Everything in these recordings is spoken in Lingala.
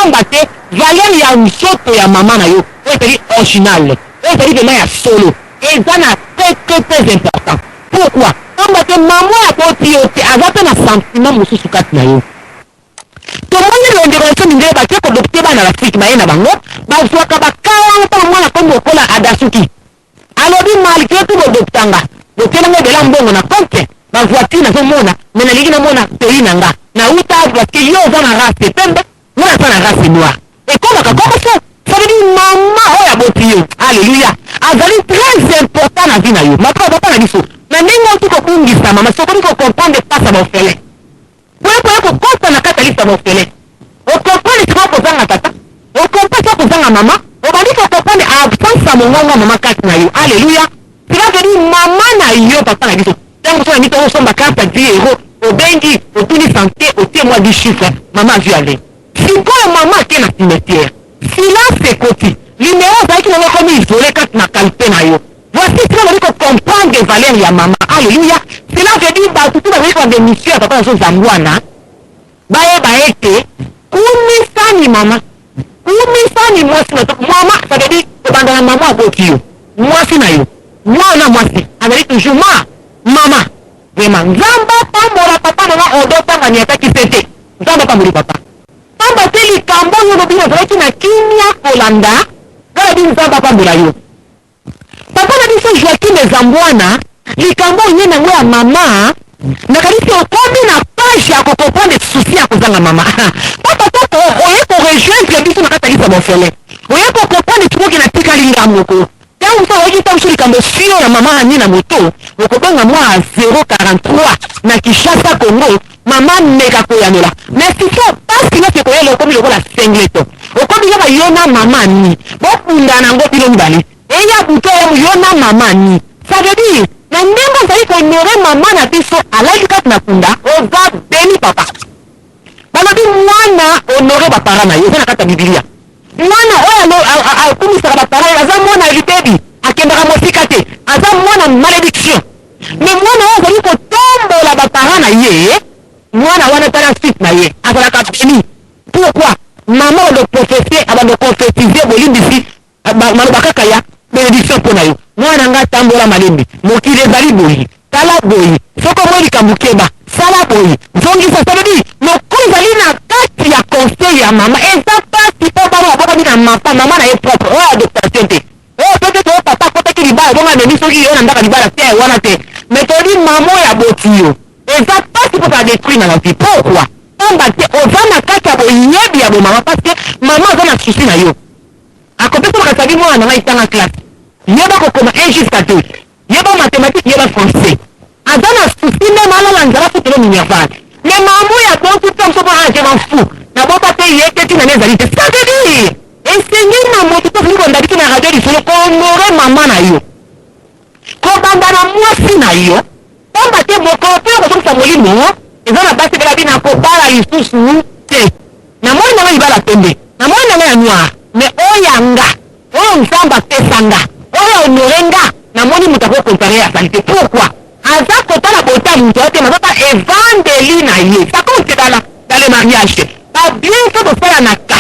Pambate, valeur ya nzoto ya maman na yo. C'est original. C'est vraiment ya solo. Et ça n'a très important. Pourquoi? Pambate maman ya boti yo te azata na sentiment mosusu kati na yo. Tomoni l'ondération ndenge ba ko adopter bana l'Afrique ba yena bango, ba zwaka ba kawa pa mwana kombo kola adasuki. Alobi malgré tout le doctanga. Le telanga de la mbongo na compte. Ma voiture na mona, mais na ligina mona pays nanga. Na uta parce que yo za na race pembe, mona za na race noire. Et comment ça? Ça veut dire maman oya botio. Alléluia. Azali très important na vie na yo. Ma papa na biso. Na ndenge tu ko kungisa mama soko ko comprendre pas ça ba fele. Pour ko compte na kata lista ba fele. O comprendre ce ko zanga tata. O comprendre ce ko zanga mama. O bali ko comprendre absence ya mongonga mama kati na yo. Alléluia. Cela veut dire maman na yo papa na biso. Tant que tu as somba carte 10 euros, au bengi, au tout santé, au témoin du chiffre, maman a vu aller. Si quoi maman qui est dans le cimetière, si là c'est côté, numéro ça qui n'a pas mis isolé quand na calpé na yo. Voici ce qu'on veut comprendre des valeurs ya maman. Alléluia. Cela veut dire bah tout le monde a des missions papa na so zambwana. Ba ete, kumi sani mama. Kumi sani moi si maman, ça veut dire que pendant la maman a botio. Moi si na yo. Moi na moi si. Avec toujours moi. Mama, vraiment, Zamba pambola papa nana odota nganyata kisete. Zamba pamboli papa. Pamba teli kambo yo bobina zaki na kimia kolanda. Kala bin Zamba pambola yo. Papa na biso Joaquin de Zambwana, li kambo nyena ngwa mama, na kalisi okomi na page ya kokopone souci ya kozanga mama. Papa toto oye ko rejoindre biso na katalisa bofele. Oye ko kopone tumoki na tika linga moko. Quand vous avez dit que si la maman a mis la moto, vous comprenez moi à 0,43 na Kinshasa Congo, maman n'est qu'à Koyanola. Mais si ça passe qu'il a fait Koyanola, le comme il a 5 lettres. Au comme il y a Yona maman ni, bon pour n'ango pilon bali. Et il y a bouton Yona maman ni. Ça veut dire, mais même vous savez qu'on aurait maman na biso à l'âge de na kunda, on va béni papa. Balobi mwana honoré papa na yo na kata Biblia. Mwana oya kumisaka baparole aza mwana libebi akendaka mosika te aza mwana malédiction mais mwana oyo azali kotombola bapara na ye mwana wana tala suite na ye azalaka béni. Pourquoi mama abando prophétiser bolimbisi maloba kaka ya bénédiction mpo na yo mwana nga tambola malembe mokili ezali boyi tala boyi soko moi likambo keba sala boyi zongisa sabedi mokolo ezali na kati ya conseil ya mama eza pasi po bana babokani na mapa mama na ye propre oyo adoptation te oyo peut-être oyo papa akotaki libala bongo amemi soki oyo na ndaka libala te wana te mais todi mama oyo aboti yo eza pasi po tadétruire na vie. Pourquoi pamba te oza na kati ya boyebi ya bomama parce que mama aza na susi na yo akopesa makasabi mwana nanga itanga classe yeba kokoma 1 jusqu'à 2 yeba mathématique yeba français aza na susi meme alala nzala futelo minerval mais mama oyo abonti te msopo je m'en fous naboka te ye te tina nezali te ça veut dire enseigner na moto to fili kondabiki na radio lisolo kohonore mama na yo kobanda na mwasi na yo pamba te mokolo mpe okosokisa molimo eza na basi belabi na kobala lisusu te na moi nanga libala pembe na moi nanga ya noir mais oyanga oyo nzambe apesanga oyo honore nga namoni moto akokompare ya sali te. Pourquoi aza kotala bota moto oyo te mazota evangeli na ye ça compte dans le mariage babien so tosala na ka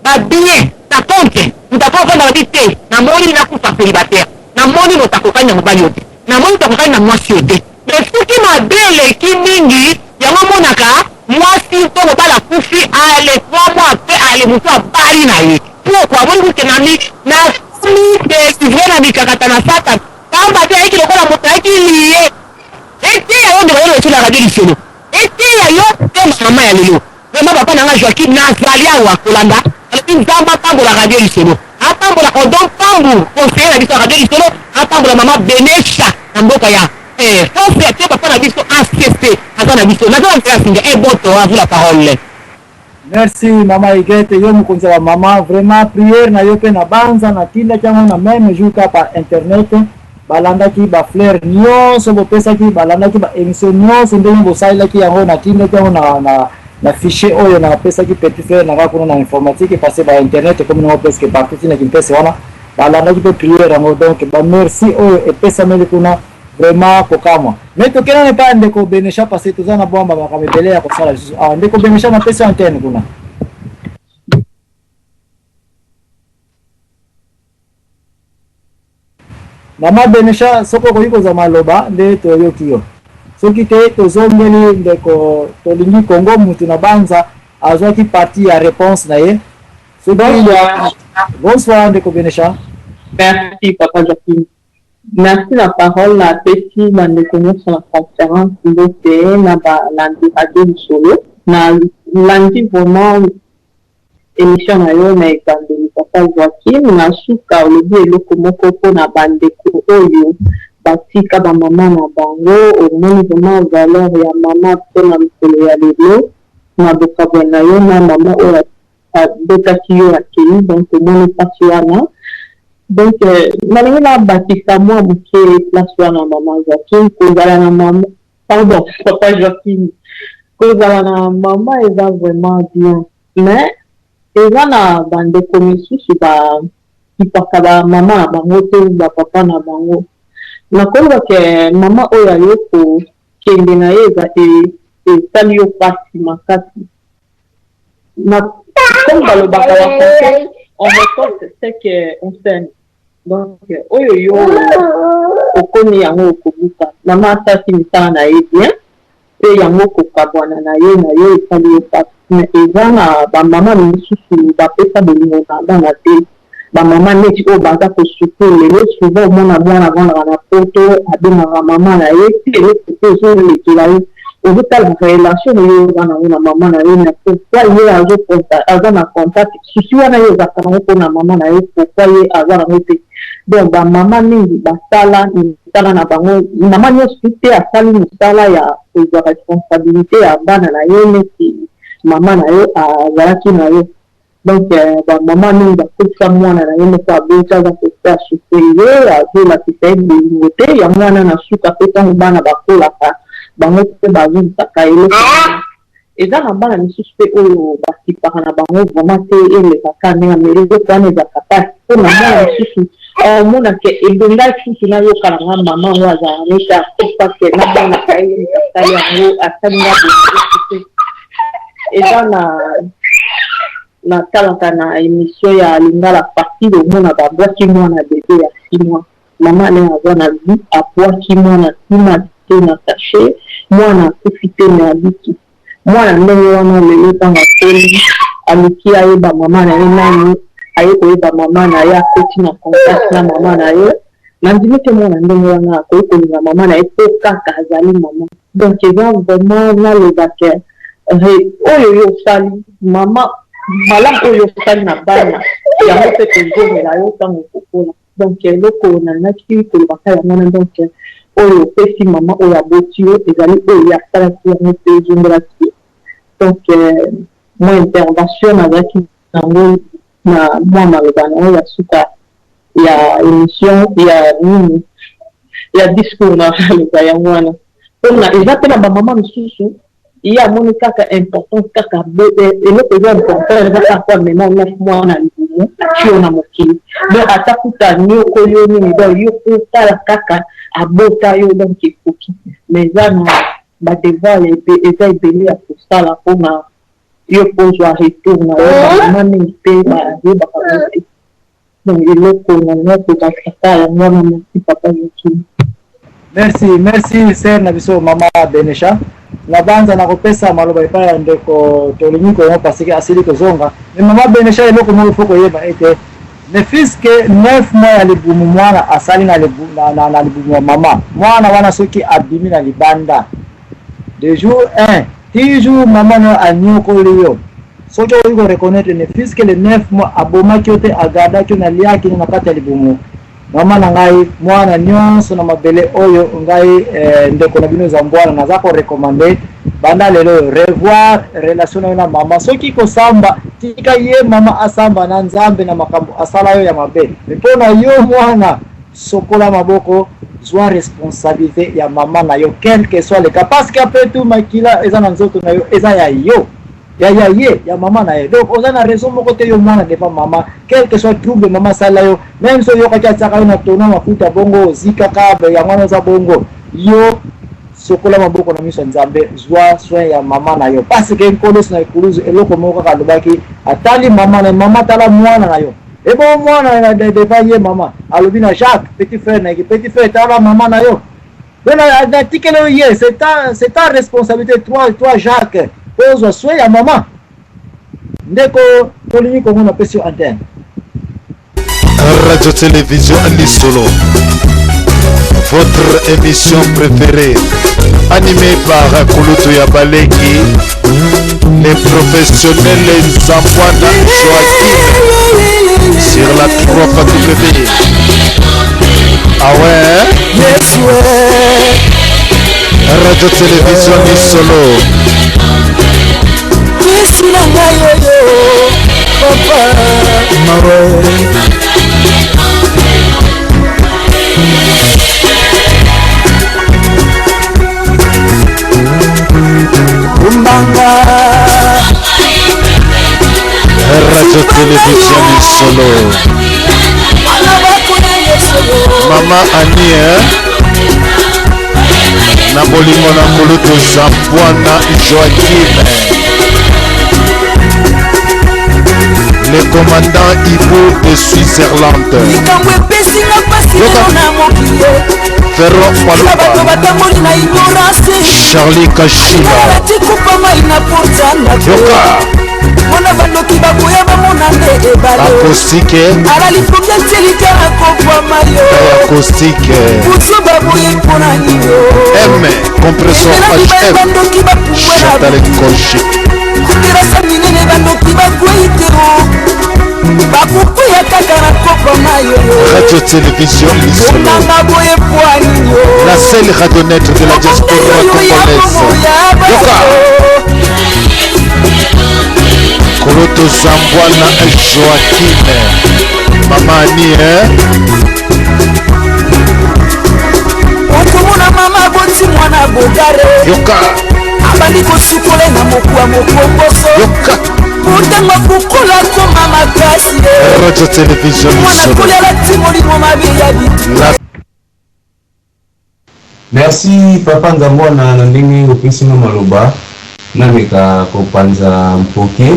babien ça compte moto akovanda babi te namoni nakufa célibataire namoni moto akokani na mobali yo te namoni moto akokani na mwasi yo te mais soki mabe eleki mingi yango monaka mwasi to mobali akufi ale 3 mois apres ale moto abali na ye. Pourquoi moni kukenami na sivre na mikakata na sata pamba te ayiki lokola moto ayiki liye eteya yo ndeko yo losila radio lisolo eteya yo te mama ya lelo vraiment papa nanga Joaquin nazali awa kolanda alobi nzambe atambola radio lisolo atambola odon pambu conseiller na biso ya radio lisolo atambola mama Benesha na mboka ya fonse te papa na biso ACC aza na biso naza na nzela singa eboto à vous la parole. Merci mama Igete yo mokonzi wa mama vraiment prière na yo pe na banza na tinda chango na même jour ka par internet balandaki ba fleur nyonso bopesaki balandaki ba émission nyonso ndenge bosalaki yango na tinda chango na fichier oyo na pesaki petit frère na kuna na informatique passé ba internet comme no presque partout na kimpesa wana balandaki pe prière yango donc ba merci oyo epesa mele kuna vraiment kokama mais to kena ne pas ndeko Benesha parce que tozana bomba makamebele ya kosala ndeko Benesha na pesa antenne kuna Mama Benesha soko koyiko za maloba nde toyokiyo. Soki te tozongeli ndeko tolingi Kongo mutu na banza azwaki parti ya réponse na ye. Bonsoir ndeko Benesha. Merci Papa Joachim. Merci la parole à Petit Mandekogno sur la conférence de na lundi radio du solo. Na lundi vraiment émission na yo na ekandeli Papa Joachim na suka olobi eloko moko po na bandeko oyo batika ba mama na bango omoni vraiment valeur ya mama po na mikolo ya lelo na bokabwa na yo na mama oyo abetaki yo akei donc omoni pasi wana. Donc, malgré la bâtisse à moi, qui est place sur la maman Joachim, kozala na maman, pardon, Papa Joachim, kozala na maman, elle va vraiment bien. Mais, elle va na bande commission, qui parle à maman, à bango, ou à papa na bango. Na kolba ke maman oya yoko, kende na eza, et sali yo pasi makasi. Na, comme dans le bakala, on récolte ce qu'on sème. Donc, oyo yo okoni yango okobuka mama asasi misala na ye bien pe yango kokabwana na yo esali yo pasi mais eza na bamama misusu bapesa bolingo na bana te bamama neti oyo baza kosuku lelo souvent omona mwana avandaka na poto abengaka mama na ye ti eloko te ozolekela ye ozotala relation oyo oza nango na mama na ye na pourkui ye aza na contact susi wana ye ezaka nango mpo na mama na ye pourkui ye aza nango te. Donc, maman mingi basala misala na bango maman nyonso te asali misala ya kozwa responsabilité ya bana na ye neti mama na ye azalaki na ye. Donc, maman mingi bakolisa mwana na ye moko aboti aza kosa supérieur azolakisa ye bolingo te ya mwana na suka pe ntango bana bakolaka bango mpe bazolisaka eloko eza na bana misusu mpe oyo basipaka na bango vraiment te elekaka ndenge ameleloko wana ezaka pasi mpo na mwana misusu omonake ebonga susu nayokalanga mama oyo azala neti akopake na bana kaye asali yango asalinga bote eza na talaka na émission ya lingala partie omona babwaki mwana bebe ya 6 mois mama ne aza na vie abwaki mwana tima te na sachet mwana akufi te me abiki mwana ndenge wana lelo ntango atoli aluki ayeba mama na ye nani aye koyeba mama na ye akoti na contact na mama na ye nandimi te mwana ndenge wana akoki kolinga mama na ye mpo kaka azali mama. Donc eza vraiment nalobake oyo yo osali mama malamu oyo osali na bana yango mpe tozongela yo ntango okokola. Donc eloko nanaki kolobaka yango wana donc oyo opesi mama oyo aboti yo ezali oyo asalaki yango mpe ezongelaki. Donc mo intervention nazalaki nango na mwa maloba na oyo ya suka ya émission ya nini ya discours na maloba yango wana mpona eza mpe na bamama misusu ye amoni kaka important kaka eloko eza important eza kaka amema na mwana libumu atio na mokili donc ata kuta nyoko yo nini donc yo kotala kaka abota yo donc ekoki mais eza na badevoir eza ebele ya kosala mpona yo pozwa retour na yo bamama mingi mpe bayebaka te donc eloko na nyoko bakata yango wana merci Papa Joachim. Merci ser na biso mama Benesha na banza na kopesa maloba epai ya ndeko tolingi koyo parce que asili kozonga mais mama Benesha eloko moko foko yeba ete ne fiske 9 mois ya libumu mwana asali na libumu ya mama mwana wana soki abimi na libanda de jour 1 10 jours mama no anyokoli yo soki oyi ko reconnaître ne fiske le 9 mois abomaki yo te agardaki na liaki na kati ya libumu mama na ngai mwana nyonso na mabele oyo ngai ndeko na bino za mbwana naza ko recommander banda lelo revoir relation na mama soki ko samba tika ye mama asamba na nzambe na makambo asala yo ya mabe mpona yo mwana sokola maboko zwa responsabilité ya mama na yo quel que soit le cas parce que après tout makila eza na nzoto na yo eza ya yo ya mama na ye donc on a na raison moko te yo mwana de pas mama quel que soit trouble mama sala yo même so yo kaka tsaka na tona mafuta bongo zika ka ya mwana za bongo yo sokola maboko na miso nzambe zwa soin ya mama na yo parce que nkolo na ikuluzu eloko moko ka lobaki atali mama na mama tala mwana na yo Et bon, moi, devant ye maman, Alobina Jacques, petit frère, t'as la maman na yo. C'est ta responsabilité, toi Jacques, pose soin à maman. Ndeko, Tolini Congo na sur antenne. Radio Télévision Anisolo, votre émission préférée, animée par Kouloutou Yabaleki, les professionnels, les enfants de Joachim, sur la 3W. Ah ouais? Yes, ouais. Radio Télévision Anisolo. Yes, papa, Umbanga Radio Télévision Solo. Maman Annie, na bolingo na Kouloutou Jean-Bwana Joachim, le commandant Ivo de Switzerland, Ferro Palouba, Charlie Kachila, Yoka Acoustique, Acoustique, M, compresseur HF, Chantal Kochi, Radio Télévision Lisolo, la seule radionnette de la diaspora congolaise. Kouloutou Jean-Bwana Joachim, Maman Annie, Yoka abandi kosukola na mokuwa mokomboso Yoka utanga kukola koma makasi Radio Télévision Lisolo kolela timoli mo mabeya bitu. Merci papa Nzambwana na ndenge opesina maloba na meka kopanza mpoke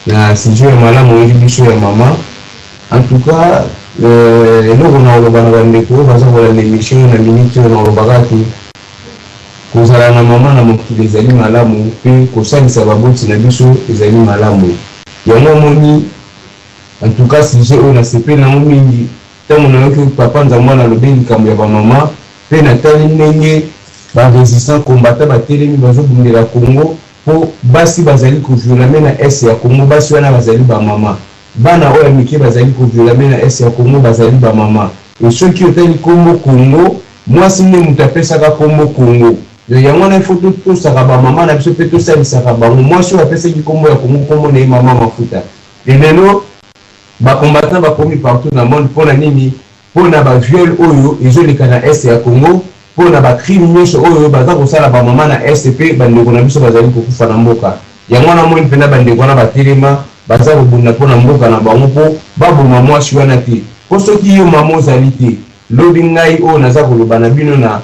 na sijo ya malamu ili biso ya mama. En tout cas, eloko na oloba na bandeko baza kola l'émission na minute na oloba tu kozala na mama na mokili ezali malamu pe kosalisa baboti na biso ezali malamu. Yango moni en tout cas sijo oyo na sepe na mingi tango na yoki papa Nzambwana lobe likambo ya ba mama pe na tali ndenge ba résistant combattant ba telemi bazo bundela Congo po basi bazali ko violame na est ya Congo basi wana bazali ba mama bana oya mike bazali ko violame na est ya Congo bazali ba mama et ceux qui otali Congo moi sine mutapesa ka Congo de yango na photo to saka ba mama na biso pe to salisa ka bango moi sur apesa ki Congo ya Congo na mama mafuta et lelo ba combattant ba komi partout dans le monde pour la nini pour na ba viol oyo ezoleka na est ya Congo pour na ba crime nyonso oyo baza kosala ba mama na SCP bandeko na biso bazali kokufa na mboka yango na moni pena bandeko na batelema baza kobunda po na mboka na bango po baboma mwasi wana te po soki yo mama ozali te lobi ngai oyo naza koloba na bino na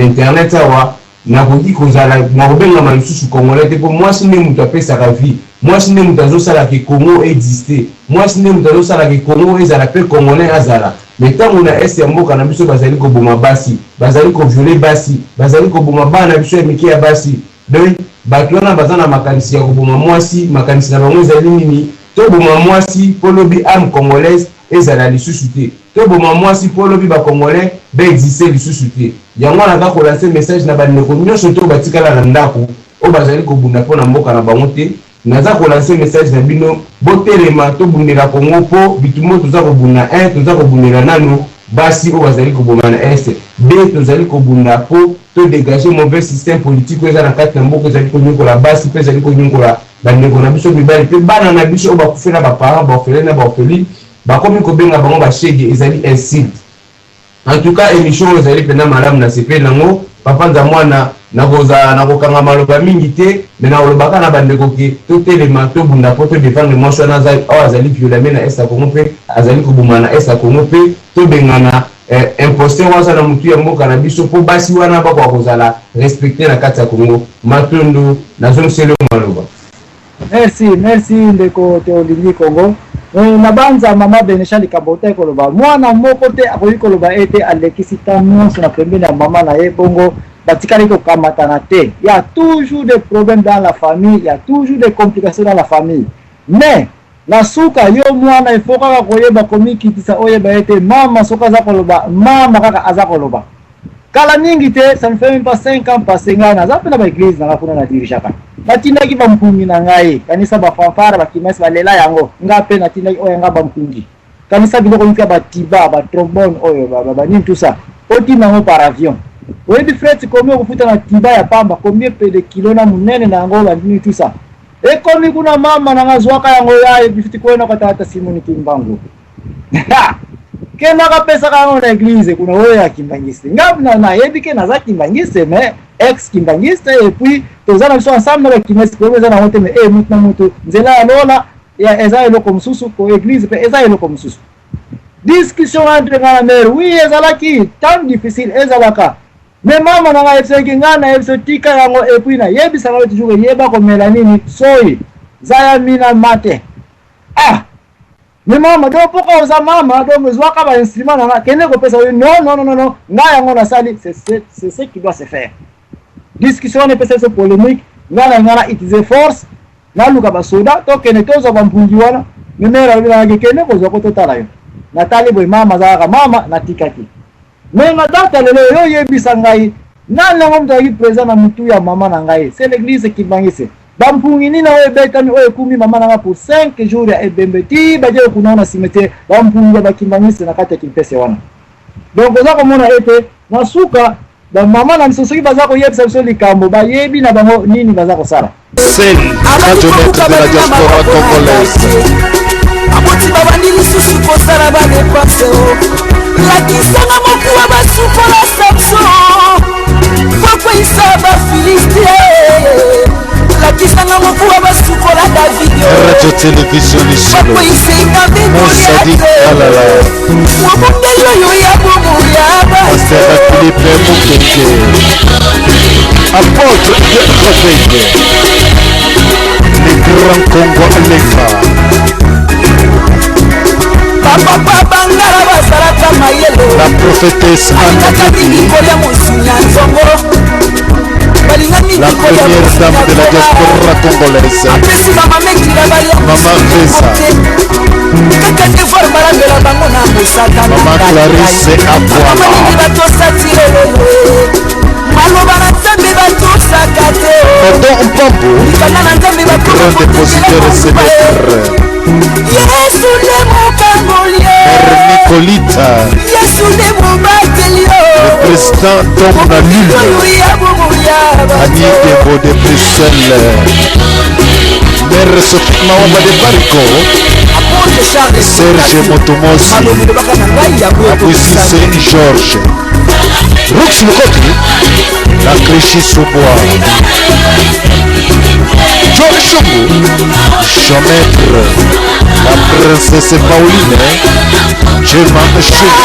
internet awa nakoki kozala nakobengama lisusu congolais te po mwasi nde moto apesaka vie mwasi nde moto azosala ke Congo existe mwasi nde moto azosala ke Congo ezala pe congolais azala mais tango na est ya mboka na biso bazali koboma basi bazali koviole basi bazali koboma bana biso ya mike ya basi donc bato wana baza na makanisi ya koboma mwasi makanisi na bango ezali nini toboma mwasi po lobi ame congolaise ezala lisusu te toboma mwasi po lobi bacongolais baexiste lisusu te yango wana kaka kolanse message na bandeko nyonso to batikala na ndako oyo bazali kobunda mpo na mboka na bango te naza kolanse message na bino botelema tobundela Congo po bitumo toza kobunda toza kobundela nano basi oyo bazali koboma na est b tozali kobunda po to dégager mauvais système politique oyo eza na kati na mboka ezali konyokola basi mpe ezali konyokola bandeko na biso mibali mpe bana na biso oyo bakufela baparent baorphelin na baorpheline bakomi kobenga bango bashege ezali insulte. En tout cas émission oyo ezali mpena malamu na sepeli nango papa Nzambwana nakokanga maloba mingi te me nakolobaka na bandeko ke totelema tobunda po todefendre mwasi wana oyo azali violame na est ya Congo mpe azali koboma na est ya Congo mpe tobengana imposteur waza na mutu ya mboka na biso po basi wana bakoka kozala respecté na kati ya Congo matondo nazongiseli maloba. Merci ndeko Théolingi Congo. na banza mama Benesha likabota koloba mwana moko te akoyi koloba ete alekisi tano na pembeni ya mama na ye bongo batikali ko kamatana te. Il y a toujours des problèmes dans la famille, il y a toujours des complications dans la famille. Mais la suka yo mwana il faut kaka koyeba komikitisa oyeba ete mama soka za koloba mama kaka aza koloba. Kala mingi te, ça ne fait même pas 5 ans passé ngana za pena ba église na kuna na dirishaka. Natindaki ba mpungi na ngai, kanisa ba fanfara ba kimesi ba lela yango. Ngape natindaki oyo nga ba mpungi. Kanisa biloko mika ba tiba, ba trombone oyo ba nini tout ça. Oti nango par avion. Oyebi frère combien kufuta na tiba ya pamba, combien de kilo na munene na ngo ba nini tout ça. E komi kuna mama na ngazwaka yango ya bifiti kwena kwa tata Simoni Kimbangu. Kena kapesa kango na église kuna oyo ya kimbangiste. Ngabna na yebi ke naza kimbangiste mais ex kimbangiste et puis tozana biso ensemble na kimesi ko eza na hote mais mutu na mutu nzela ya lola ya eza eloko mususu ko église pe eza eloko mususu. Discussion entre ngana mère oui ezala ki tant difficile ezalaka. Mais maman na ngayebisa ki ngana yebisa tika yango et puis na yebisa ngalo toujours yeba ko melanini soyi zaya mina mate. Ah mais maman do poko za mama do mezwaka ba instrument na kene ko pesa non nga yango na sali c'est ce qui doit se faire. Discussion ne pesa so polémique ngana utiliser force na luka ba soda to kene tozo ba mpungi wana memera bila kene ko zo ko totala yo natali boy mama za mama na tikaki mais na data lelo yo yebisa ngai nana ngomto yi présent na mutu ya mama na ngai c'est l'église qui bangise bampungi nina oyo betani oyo kumi mama nanga pour 5 jours ya ebembeti baje kunaona cimetière bampungi ya bakimbangisi na kati ya kimpese wana. Donc oza komona ete na suka ba mama na misosoki baza ko yebisa biso likambo ba yebi na bango nini baza ko sala. C'est Radio Maître de la diaspora congolaise. Aboti baba nini susu ko sala ba dépassé o. La kisanga mokuwa ba sukola Samson. Papa isaba Philistie. La kisanga mokuwa ba sukola David. Radio Télévision Isolo. Papa isenga Monsadi Kalala. Wabongelo yo ya bomo ya ba. Pasteur Philippe Mukeke. Apôtre de Réveil. Les grands Congo Alefa. Papa bangara basaraka mayelo. La prophétesse Anne. La première dame de la diaspora congolaise. Maman Fesa. Maman Clarisse Aboala. Tonton Mpambo, grand dépositaire sénateur. Mère Nicolita, le président Tom Nalul, Annie Debo de Bruxelles, Mère Sophie Mawamba de Barico, Serge Motomosi, Abouissi Saint-Georges, Roux Mukoti, la Cléchie Soubois, John Chongo, Jean-Maître, la princesse Pauline, Gemma Chongo.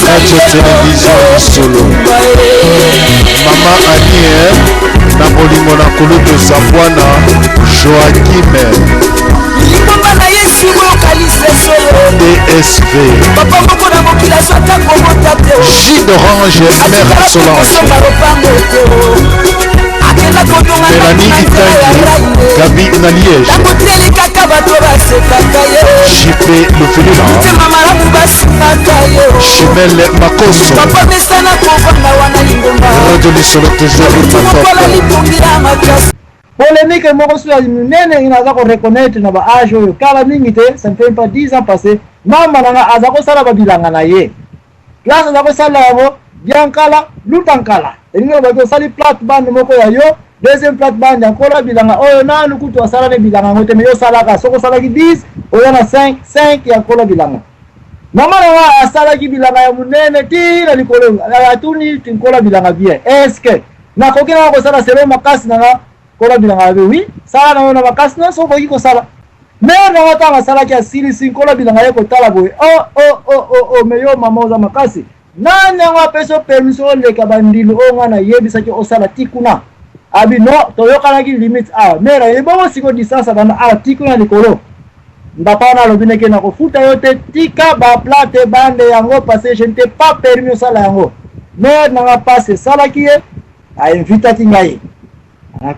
Radio Télévision Solo. Maman Annie, Nabolingo na Kuluto Sabwana, Joachim. DSV. J d'Orange, Mère Solange. Mélanie Itangi, Gabi Naliège. JP Le Félulan. Chimel Makoso. Radio Lisolo toujours polémique moko sur nene inaza ko reconnaître na ba âge oyo kala mingi te ça ne fait pas 10 ans passé mama nanga aza ko sala ba bilanga na ye place aza ko sala yango biankala lutankala elingo ba to sali plate band moko ya yo deuxième plate band ya kola bilanga oyo nanu kutu asala ne bilanga ngote me yo sala ka soko sala ki 10 oyo na 5 ya kola bilanga mama nanga asala ki bilanga ya munene ti na likolo atuni tinkola bilanga bien est-ce que na kokina ko sala selo makasi nanga kola bilanga oui sala na ona makasi na so koki ko sala mais na wata masala ki asili sin kola bilanga ye ko tala boy oh me yo mama oza makasi nanya wa peso permission le ka bandilu o ngana yebisa ki osala tikuna abi no toyokanaki limite awa mera ebongo siko distance bana article na likolo ndapa na lobine ke na kofuta yo te tika ba plate bande yango parce que je n'étais pas permis osala yango mère nanga passe salaki ye a invitaki ngai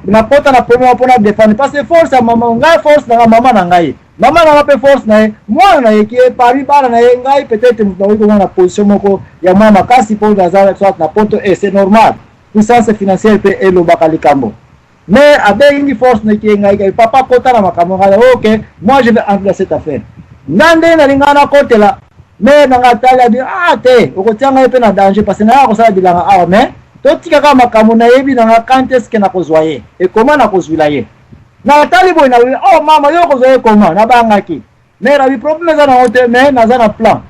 na pota na premier pona défendre parce que force ya mama ngai force na mama na ngai mama na pe force na ye mwana na ye ki pari bana na ye ngai peut-être mutawiko na position moko ya mama kasi po dazala soit na poto et c'est normal puissance financière pe elo bakalikambo mais abengi force na ki ngai papa kota na makambo ngai OK moi je vais entrer cette affaire nande na lingana kotela mais nanga tala di te okotianga pe na danger parce que na ko sala bilanga awa mais totika kama makambo na yebi nanga quand est-ce que na kozwaye et comment na kozwila ye na tali boy na oh mama yo kozwaye comment na bangaki mais la problème za na hote mais na za na plan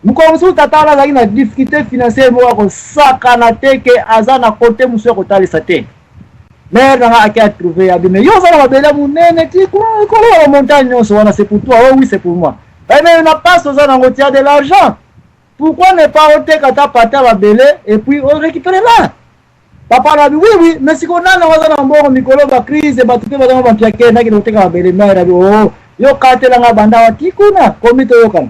mukomsu tata na zaki na difficulté financière mo ko saka na teke azana côté muso ko tali sate mais nanga akia trouver abi mais yo za na babela munene ti ko la montagne so wana c'est pour toi oh oui c'est pour moi mais na pas so za na ngotia de l'argent. Pourquoi ne pas ôter quand tu as la belé et puis on récupère là? Papa a dit oui, mais si on a un bon micro, la crise, et tout le monde va piquer, n'a qui ôter la belé, mais il oh, yo kate la banda tikuna, comme tu yokan.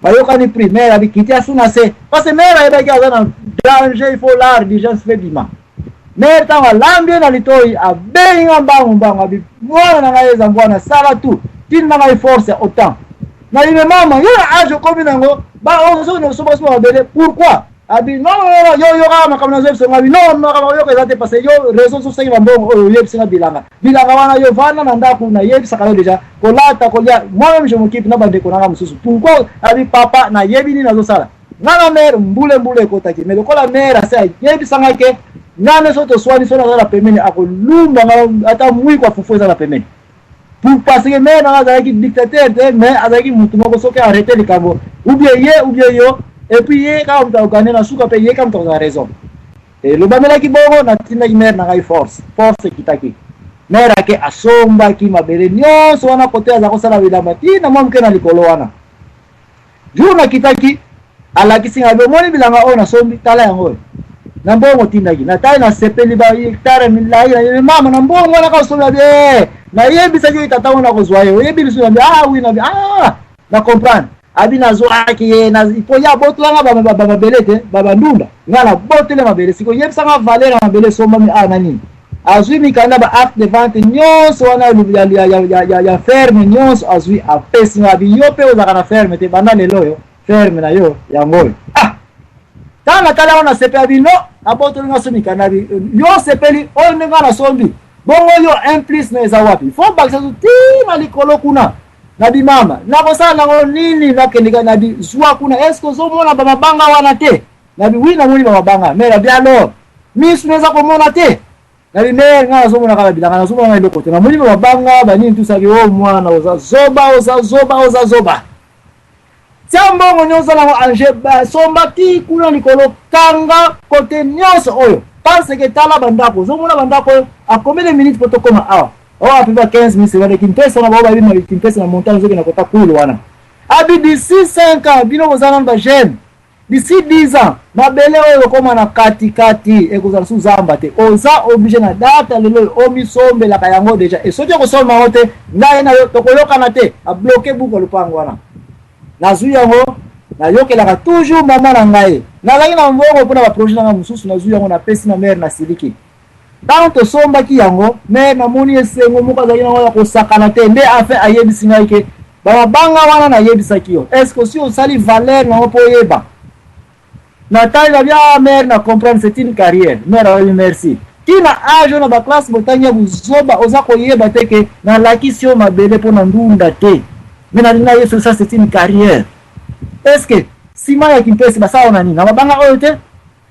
Bah yokan est pris, mais il a dit quitter à son assez. Parce que mère a dit un danger, il faut l'art, les gens se fait bima. Mais tant à l'ambien à l'itoy, à bien en bas, on a dit moi, on a les envois, na sala tout, il n'a pas force autant. Na dit maman, yo âge comme nango. Bah on se ne sommes pas belé. Pourquoi? Abi non yo ma comme nous sommes non yo que parce que yo raison sur ça qui va bon yo c'est bilanga wana yo vana na ndaku na yebi sakalo déjà ko lata ko ya moi même je m'occupe na bande ko na mususu pourquoi abi papa na yebi ni nazo sala ngana mère mbule ko taki mais ko la mère ça yebi sanga ke ngana soto swani sona la pemeni akolumba ata mui kwa fufu za la pemeni pour parce que mère na za ki dictateur mais azaki mutu moko soki arrêter les cabo ou bien yo et puis ye quand on gagné na suka payer quand on a raison et le bamela ki bongo na tina ki mère na ngai force kitaki mère ake asomba ki mabele nyonso wana kote za kosala bilamba tina mwamke na likolo wana juna kitaki alakisi ngabe moni bilanga ona sombi tala yango na mbongo tina ki na tai na sepeli ba hectare milai na mama na mbongo wana ka somba be na yebisa yo itata ona kozwaye yebiso na oui na comprendre abina zo aki na ipo ya botulanga baba belete baba ndunda ngala botele mabele siko yebisa nga valeur mabele somba mi nani azui mikanda ba acte de vente nyonso wana ya ferme nyonso azui apesi nga bi yope ozaka na ferme te banda lelo yo ferme na yo yango tana kala ona sepe abino abotele nga so mikanda bi yo sepeli o nga na sombi bongo yo implice na eza wapi fo bakisa ti malikolo kuna nabi mama nakosa nango nini nakelika nabi zwa kuna est-ce que zo mona ba mabanga wana te nabi wi na moni ba mabanga mais nabi alors misu neza ko mona te nabi mer nga zo mona kala bilanga na zo mona ile kote na moni ba mabanga ba nini tu sabi o mwana oza zoba Tiambongo nyonso nango anje ba somba ti kuna likolo kanga kote nyonso oyo parce que tala bandako zo mona bandako a combien de minutes pour to koma awa oh à peu près 15 minutes c'est vrai kimpesa na baba bima kimpesa na montagne zoki na kota kulo wana abi d'ici 5 ans bino kozana ba jeune d'ici 10 ans mabele oyo koma na kati e kozala su zamba te oza obligé na data lelo omi sombe la kayango déjà et soki ko soma hote ngai na yo to koyoka na te a bloquer buko lupango wana na zuyango na yokelaka toujours mama na ngai na langi na mbongo pona ba projet na mususu na zuyango na pesi na mère na siliki tanto somba ki yango mais na moni esengo muka zaki na wala ko sakana te nde afa ayebisi ngai ke ba banga wana na yebisa ki yo est-ce que si on sali valeur na po yeba na taille la bien mère na comprendre c'est une carrière mère oui merci kina âge na ba classe botanya buzoba oza ko yeba te ke na lakisio mabele pona ndunda te mais na yeso ça c'est une carrière est-ce que sima ya kimpesi basa ona nini na banga oyo te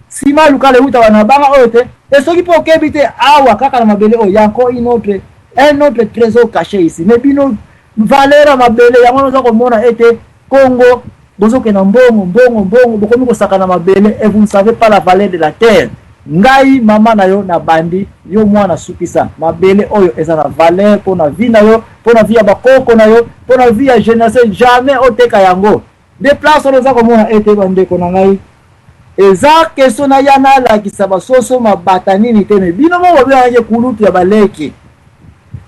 sima lukale uta wana banga oyo te et soki po kebite awa kaka na mabele o yanko un autre trésor caché ici mais bino valeur mabele yango noza komona ete Congo bozo ke na mbongo bokomi ko saka na mabele et vous ne savez pas la valeur de la terre ngai mama na yo na bandi yo mwana sukisa mabele oyo eza na valeur pona vie na yo pona vie ya bakoko na yo pona vie ya génération jamais oteka yango de place oza komona ete bandeko na ngai eza question na yana la kisaba soso mabata nini tene bino mo babyange kulutu ya baleki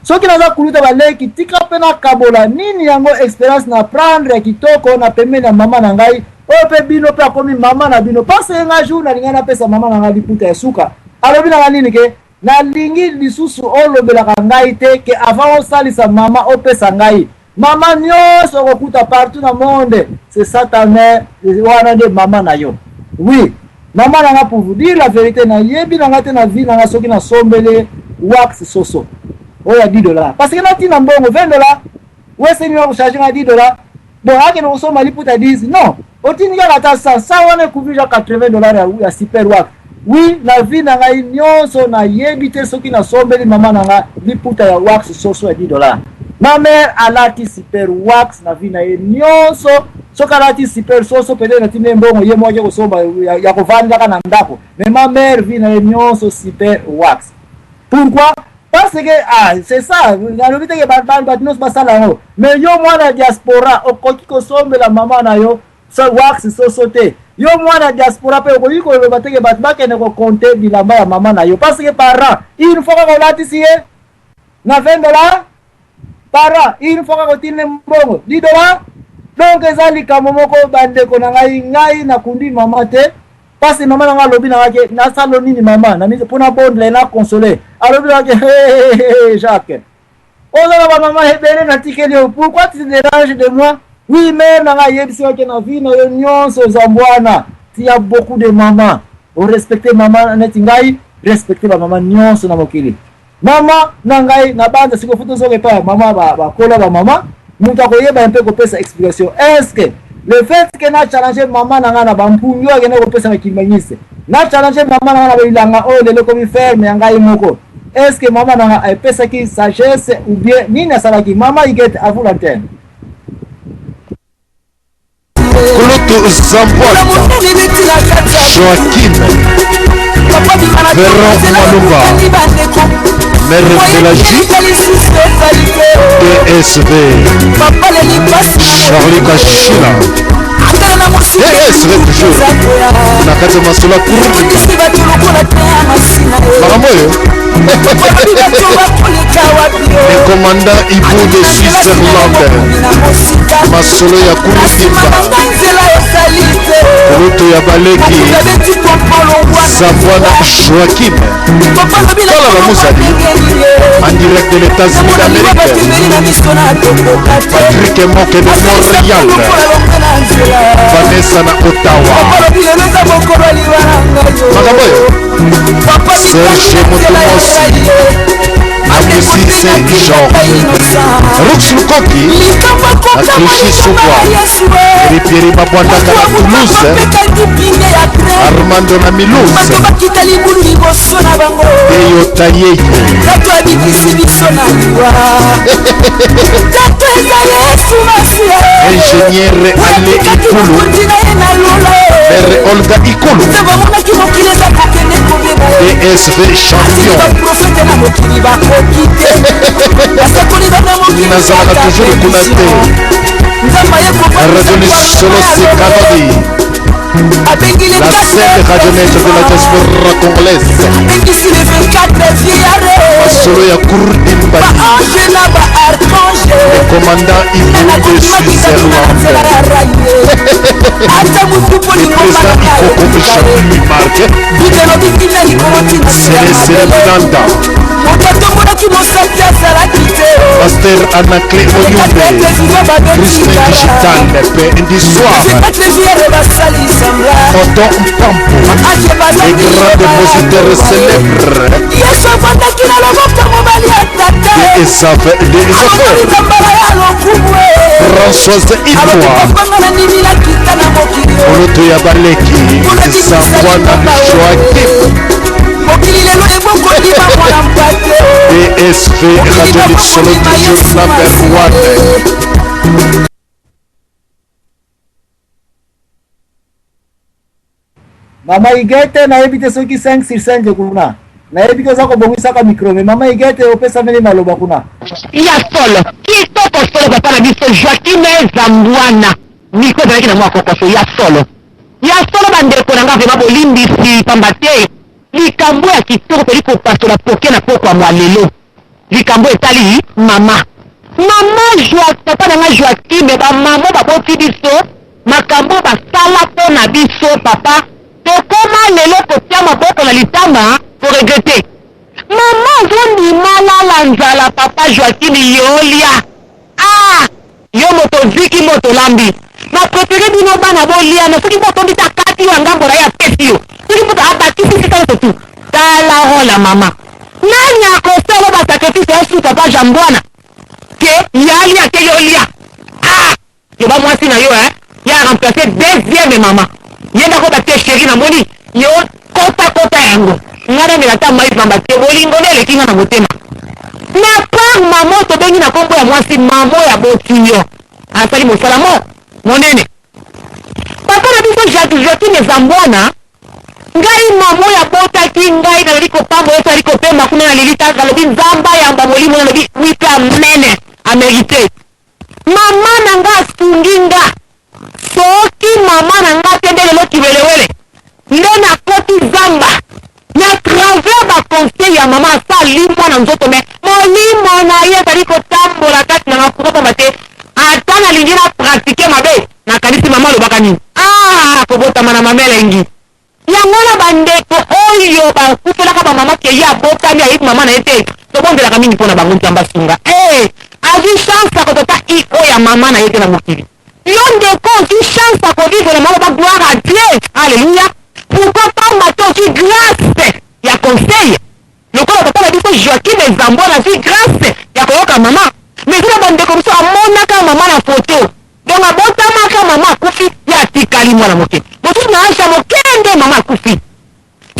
soki naza kuluta baleki tika pena kabola nini yango experience na prendre ya kitoko na pembeni ya mama na ngai ope bino pe akomi mama na bino parce nga jour na linga na pesa mama na ngai liputa ya suka alobi na nini ke na lingi lisusu olobelaka ngai te ke avant osalisa mama opesa ngai mama nyonso okokuta partout na monde c'est ça ta mère wana nde mama na yo oui mama na nga pour vous dire la vérité na yebi na nga te na vie na nga soki na sombele wax soso oya $10 parce que nati na mbongo $20 wese miwa kucharger nga $10 bon ake na kusoma liputa 10 non otini kaka ta 100 wana ekuvija $80 ya super wax oui na vie na ngai nyonso na yebi te soki na sombeli mama na nga liputa ya wax soso ya $10 ma mère alati super wax na vie na ye nyonso soki alati super soso peut-être natine mbongo ye moke kosomba ya kovandaka na ndako mais ma mère vie na ye nyonso super wax pourquoi parce que c'est ça nalobi teke bato nyonso basala yango mais yo mwana diaspora okoki kosombela mama na yo wax soso te yo mwana diaspora pe okoki koloba teke bato bakende kokonte bilamba ya mama na yo parce que parent une fois kaka olatisi ye na $20 parent une fois kaka otindi mbongo $10 donc eza likambo moko bandeko na ngai nakundi mama te parce que mama na nga alobi na ngake nasalo nini mama na mise mpona bondele na console alobi na ngake Jacques ozala ba mama hebele na tikeli yo pourquoi tu te déranges de moi oui mère na nga yebisi ngake na vie na yo nyonso zambwana tu y a beaucoup de mama o respecter mama neti ngai respecter ba mama nyonso na mokili mama na ngai na banda siko futo zoke pa mama ba kola ba mama mutu akoyeba mpe kopesa explication est-ce que le fait que na challenge mama na nga na bampunyo akende kopesa na kimanyise na challenge mama na nga na bilanga oyo lelo komi ferme ya ngai moko est-ce que mama na nga apesaki sagesse ou bien nini asalaki mama igete à vous l'antenne Kulutu Zambwata Joaquin Ferrand Malumba Mère Pélagie DSV Charlie Kachina DSV toujours nakati ya masolo ya kurudi maramoyo le commandant Ibu de Switzerland masolo ya kurudimba Kulutu ya baleki Zambwana Joaquin Tola la Mousadi en direct de l'États-Unis d'Amérique Patrick Moke de Montréal Vanessa na Ottawa Magaboyo Serge Motomosi Abusi Saint-Jean Roux Lukoki Akrishi Soukwa Ripieri Mabwandaka na Toulouse Armando na Milouz Eyo Tayeye Ingénieur Ale Ikulu Mère Olga Ikulu DSV champion nazalaka toujours kuna te radio solo sekanodi la seule radionaire de la diaspora congolaise masolo ya Kurudimba le commandant Ibu de Switzerland le président Ikoko Michel Marque Célestin Binanda Pasteur Anaclé Oyumbe Christine Digital Paix du soir Otto Mpampo les grands dépositaires célèbres des affaires Françoise Ipoa Kulutu ya baleki Zambwana Joaquin DSV Radio Solo toujours number 1 mama igete na ebite soki 5 sur 5 kuna na ebite zako bongisaka micro mais mama igete opesa mele maloba kuna ya solo kitoko solo papa na biso Joaquin Zambwana miko ezalaki na mwa kokoso ya solo ya solo bandeko na nga vrema bolimbisi pamba te likambo ya kitoko toli kopasola poke na poko ya mwalelo likambo etali mama papa na nga Joakim bamamo baboti biso makambo basala mpo na biso papa tokoma lelo kotia maboko na litama koregrete mama ozondimala nzala papa Joakim yolia yo moto ziki moto lambi na prefere bino bana bolia na soki moto mbita kati yo ngambo na ya pesi yo soki moto abakisi sika yoto tu tala rola mama nani akosala basakrifise ya suka pa jambwana ke yalia ke yolia yoba mwasi na yo ya remplace deuxième mama yenda ko batie chéri na moni yo kota yango ngana melata mai pamba te bolingo neleki nga na motema na par mama tobengi na kombo ya mwasi mamo ya botiyo asali mosala monene papa na biso Joakim ezambwana ngai mamo ya botaki ngai nalali kopamba oyo ali kopema kuna na lilita kalobi nzamba yamba molimo nalobi wika mene amerite mama na nga asungi nga soki mama na nga te nde lelo kibelewele nde nakoti zamba na travers baconseil ya mama asali mwana nzoto me molimo na ye ezali kotambola kati na nga pamba te ata nalingi na pratike mabe nakanisi mama alobaka nini kobotama na mama elengi yango na bandeko oyo bakufelaka bamama ke ye abotami ayebi mama na ye te tobonzelaka mingi mpo na bango nzambe asunga azwi chance akotota iko ya mama na ye te na mokili yo ndeko ozwi chance akovivre na maloba gloire à Dieu alleluya pourquoi pamba te ozwi grâce ya conseil lokola papa na biso Joakim ezambwana azwi grâce ya koyoka mama mais zina bandeko biso amonaka mama na foto donc abotamaka mama akufi ya atikali mwana moke mosusu na asha mokende mama akufi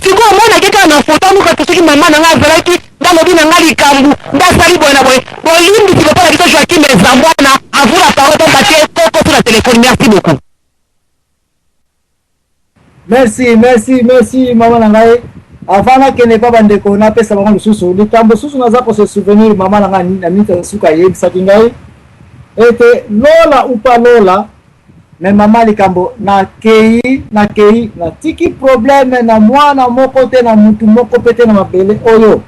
siko omonaki kaka na foto amuka te soki mama na nga azalaki ndalobi na nga likambu ndasali boye na boye bolimbisi papa na biso Joakim ezambwana avu la parole tomba te koko sur la téléphone. Merci beaucoup. Merci mama na ngai avant que ne pas bandeko na pesa bango lususu likambo susu naza ko se souvenir mama na ngai na mita suka yebisaki ngai ete lola upa lola me mama likambo na kei na tiki problème na mwana moko te na mutu moko pete na mabele oyo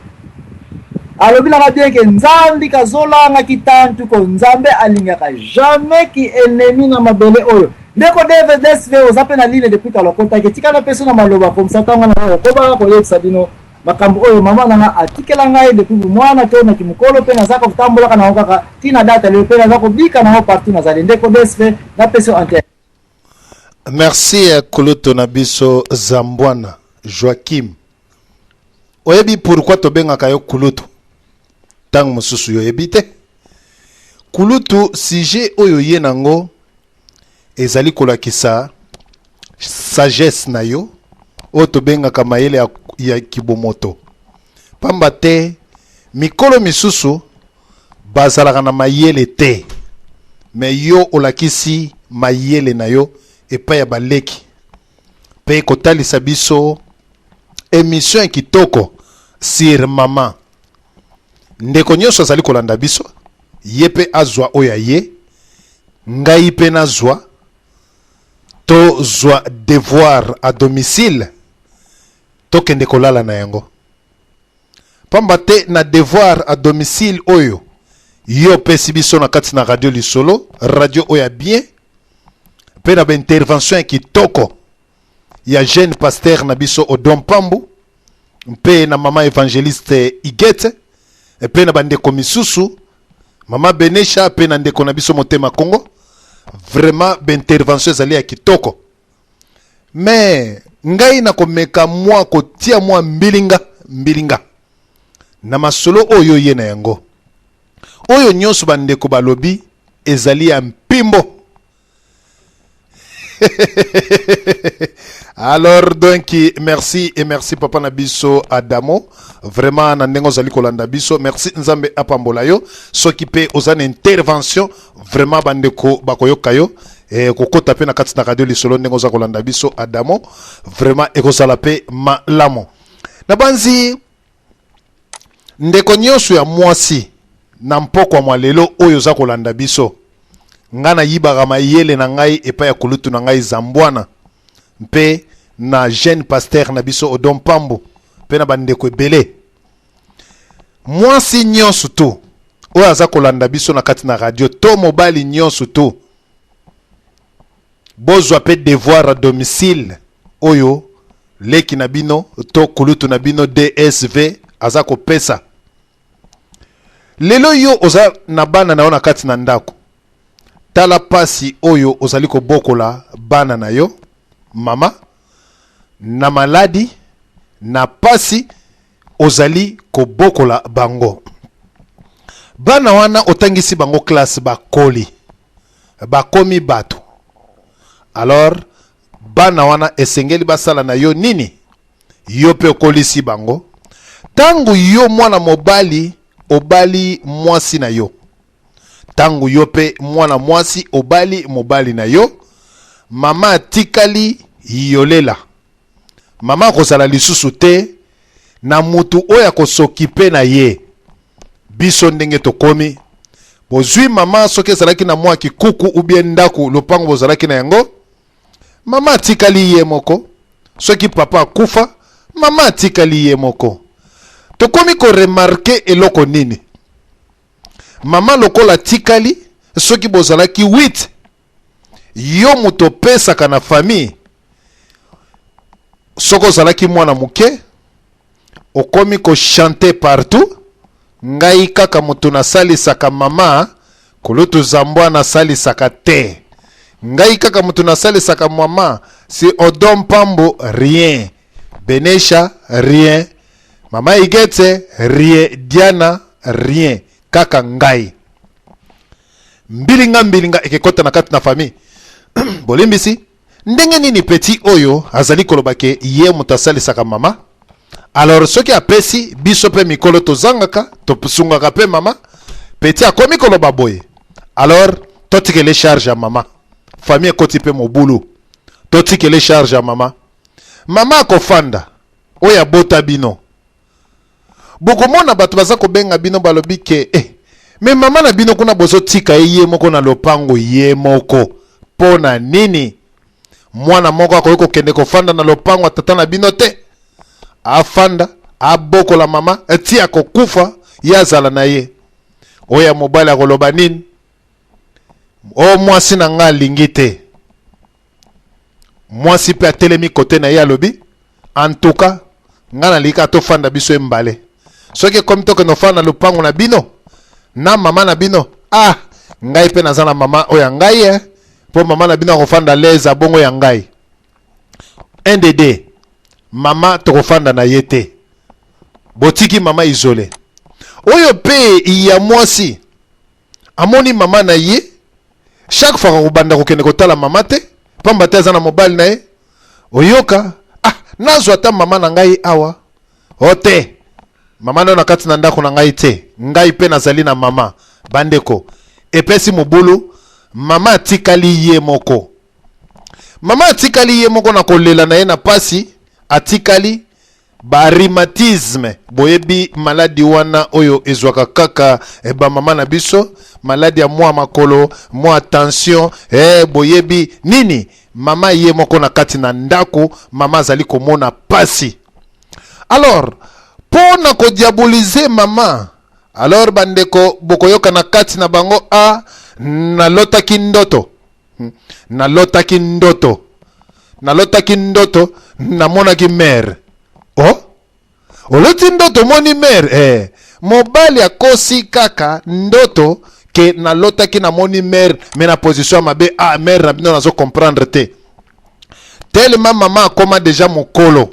alobi na bien ke nzambi kazolanga kitantu ko nzambe alingaka jamais ki ennemi na mabele oyo ndeko DVDSV ozape na ligne depuis kalokota ke tikana peso na maloba comme ça tanga na ko ba ko yebisa bino makambo oyo mama nanga atikela ngai depuis mwana to na kimukolo pe na zako kutambola kana okaka tina data le pe na zako bika na parti na zali ndeko DSV na peso ante. Merci Kuluto na biso Zambwana Joakim. Oyebi pourquoi tobengaka yo Kuluto tang mususu yo ebite Kulutu sije oyo ye nango ezali kolakisa sagesse na yo oyo tobengaka mayele ya kibomoto pamba te mikolo misusu bazalaka na mayele te me yo olakisi mayele na yo epai ya baleki pe kotalisa biso émission kitoko sur mama ndeko nyonso azali kolanda biso ye pe azwa oya ye ngai pe nazwa to zwa devoir à domicile tokende kolala na yango pamba te na devoir à domicile oyo yo pesi biso na kati na radio lisolo radio oya bien pe na ba intervention kitoko ya jeune pasteur na biso Odom Pambu pe na mama évangéliste Igete pe na bandeko misusu mama Benesha pe na ndeko na biso Motema Congo vraiment d'intervention zali ya kitoko mais ngai na komeka mwa kotia mwa mbilinga na masolo oyo ye na yango oyo nyonso bandeko balobi ezali ya mpimbo. Alors donc merci et merci papa Nabiso Adamo vraiment na ndengo zali kolanda biso merci nzambe apambola yo soki pe ozana intervention vraiment bandeko bakoyoka yo kokota pe na kati na radio lisolo ndengo za kolanda biso Adamo vraiment ekozala pe malamo na banzi ndeko nyonso ya mwasi na mpoko wa mwalelo oyo za kolanda biso ngana yibaka mayele na ngai epa ya Kulutu na ngai Zambwana mpe na jeune pasteur na biso Odom Pambo mpe na bandeko ebele mwasi nyonso to oyo aza kolanda biso na kati na radio to mobali nyonso to bozwa pe devoir à domicile oyo leki na bino to kulutu na bino DSV aza kopesa lelo yo oza na bana na yo na kati na ndako tala pasi oyo ozali kobokola bana na yo mama na maladi na pasi ozali kobokola bango bana wana otangisi bango classe bakoli bakomi bato alors bana wana esengeli basala na yo nini yo pe okolisi bango tangu yo mwana mobali obali mwasi na yo tangu yo pe mwana mwasi obali mobali na yo mama atikali yolela mama kozala lisusu te na mutu oya kosokipe na ye biso ndenge tokomi bozwi mama soki ezalaki na mwa kikuku ubie ndako lopango bozalaki na yango mama atikali ye moko soki papa akufa mama atikali ye moko tokomi ko remarke eloko nini mama lokola tikali soki bozalaki 8 yo muto pesaka na famille soko ozalaki mwana muke okomi ko chanter partout ngai kaka mutu nasalisaka mama kulutu zambwa nasalisaka te ngai kaka mutu nasalisaka mama si Odom Pambo rien Benesha rien mama Igete rien Diana rien kaka ngai mbilinga ekekota na kati na famille bolimbisi ndenge nini petit oyo azali kolobake ye mutu asalisaka mama alors soki apesi biso pe mikolo tozangaka topusungaka pe mama petit akomi koloba boye alors totikele charge ya mama famille ekoti pe mobulu totikele charge ya mama mama akofanda oyo abota bino bokomona bato baza kobenga bino balobi ke me mama na bino kuna bozotika ye moko na lopango ye moko pona nini mwana moko akoki kokende kofanda na lopango atata na bino te afanda abokola mama eti akokufa ye azala na ye oyo mobali akoloba nini o mwasi na nga alingi te mwasi pe atelemi kote na ye alobi en tout cas nga nalika tofanda biso embale soki ekomi tokende ofanda na lopango na bino na mama na bino ngai pe naza na mama oyo ya ngai po mama na bino akofanda leza bongo ya ngai NDD mama tokofanda na ye te botiki mama isole oyo pe ya mwasi amoni mama na ye chaque fois kobanda kokende kotala mama te pamba te aza na mobali na ye oyoka nazwa ata mama na ngai awa ote mama ndo na kati na ndako na ngai te ngai pe nazali na mama bandeko epesi mobulu mama atikali ye moko na kolela na ye na pasi atikali ba rhumatisme boyebi maladi wana oyo ezwaka kaka ba mama na biso maladi ya mwa makolo mwa tension boyebi nini mama ye moko na kati na ndako mama azali komona pasi alors pona ko diaboliser mama alors bandeko bokoyoka na kati na bango nalotaki ndoto namonaki mère oloti ndoto moni mère mobali akosi kaka ndoto ke nalotaki namoni mère me na position ya mabe mère na bino nazo comprendre te tellement mama akoma déjà mokolo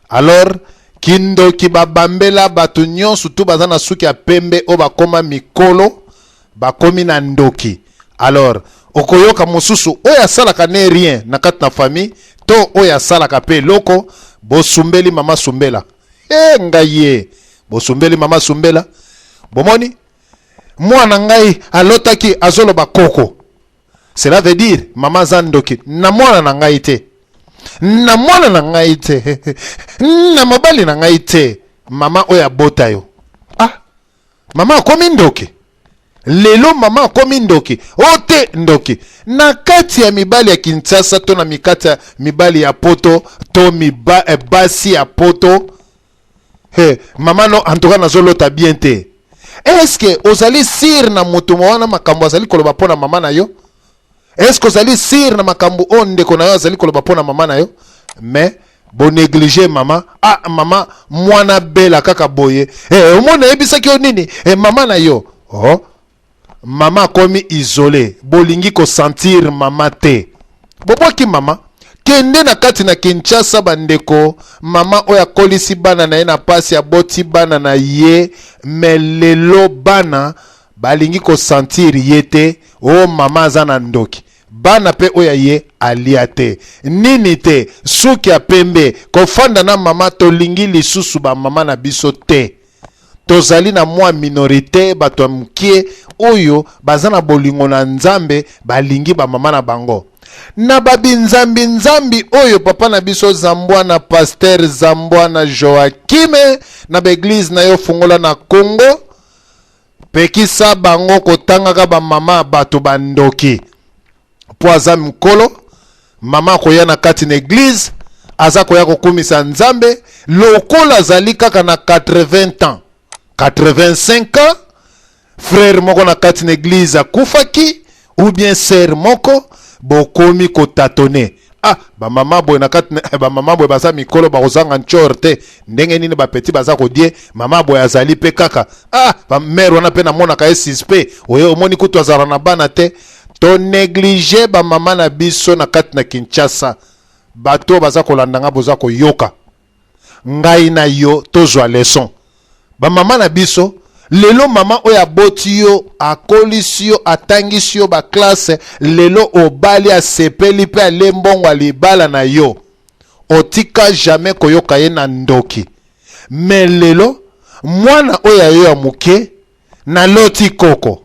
alors kindoki babambela bato nyonso tu baza na suki ya pembe o bakoma mikolo bakomi na ndoki alors okoyoka mosusu oyo asalaka ne rien na kati na famille to oyo asalaka pe loko bosumbeli mama sumbela ngai ye bosumbeli mama sumbela bomoni mwana ngai alotaki azoloba koko cela veut dire mama zandoki na mwana na ngai te na mwana na ngai te na mobali na ngai te mama oyo abota yo mama akomi ndoki lelo mama akomi ndoki ote ndoki na kati ya mibali ya Kinshasa to na mikati ya mibali ya poto to basi ya poto mama no en tout cas nazolota bien te. Est-ce que ozali sir na moto mwana makambo azali koloba pona mama na yo? Est-ce que ozali sir na makambo onde kona yo azali koloba pona mama na yo? Mais bon négliger mama mama mwana bela kaka boye omona ebisaki o nini mama na yo mama komi isolé bolingi ko sentir mama te boboki mama kende na kati na Kinshasa bandeko mama oya kolisi bana na ye na pasi ya boti bana na ye melelo bana balingi ko sentir yete mama azana ndoki bana pe oya ye aliate nini te suki ya pembe kofanda na mama tolingi lisusu ba mama na biso te tozali na mwa minorité bato ya mukie oyo bazana bolingo na nzambe balingi ba mama na bango na babi nzambi oyo papa na biso Zambwana Pasteur Zambwana Joachime na beglise na yo fungola na Congo pekisa bango kotangaka ba mama bato bandoki po aza mkolo mama koya na kati na église aza koya kokumisa nzambe lokola azali kaka na 80 ans 85 ans frère moko na kati na église akufaki ou bien sœur moko bokomi kotatone ba mama boy na kati ba mama boy baza mikolo ba kozanga nchorte ndenge nini ba petit baza kodie mama boy azali pe kaka ba mère wana pe na mona ka suspect oyo omoni kutu azara na bana te to négliger ba mama na biso na kati na Kinshasa bato baza kolandanga boza koyoka ngai na yo tozwa leçon ba mama na biso lelo mama oya boti yo akolisi yo atangisi yo ba classe lelo obali asepeli pe alembongo alibala na yo otika jamais koyoka ye na ndoki mais lelo mwana oya yo ya muke na loti koko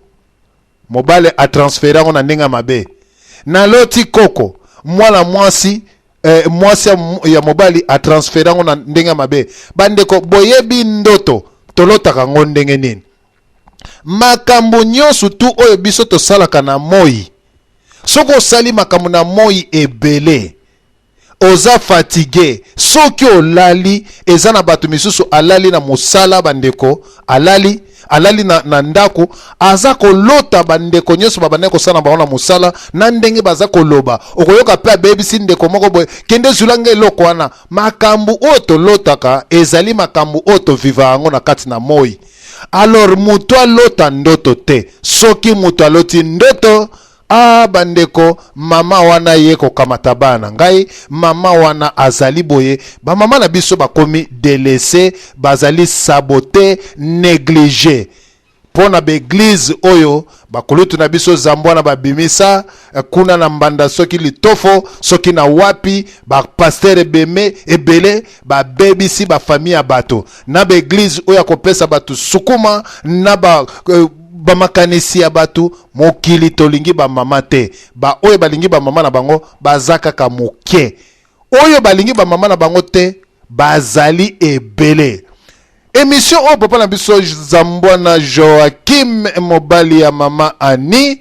mobale a transférer na ndenga mabe na loti koko mwana mwasi mwasi ya mobali a transférer na ndenga mabe bandeko boyebi ndoto tolotaka ngo ndenge nini makambo nyonso tu oyo biso tosalaka na moi soko osali makambo na moi ebele oza fatigué soki olali eza na bato misusu alali na mosala bandeko alali na ndako aza kolota bandeko nyonso babandeko kosala bango na mosala na ndenge baza koloba okoyoka pe abebisi ndeko moko boye kende zulanga eloko wana makambo oyo tolotaka ezali makambo oyo toviva yango na kati na moi alors mutu alota ndoto te soki mutu aloti ndoto bandeko mama wana ye kokamata bana ngai mama wana azali boye ba mama na biso bakomi délaissé bazali saboté négligé pona beglise oyo bakulutu na biso Zambwana babimisa kuna na mbanda soki litofo soki na wapi ba pasteur ebele ba bebisi ba famille ya bato na beglise oyo akopesa bato sukuma na ba makanisi ya batu mokili tolingi ba mama te ba oyo balingi ba mama na bango bazaka ka moke oyo balingi ba mama na bango te bazali ebele émission o papa na biso Zambwana Joachim mobali ya mama Ani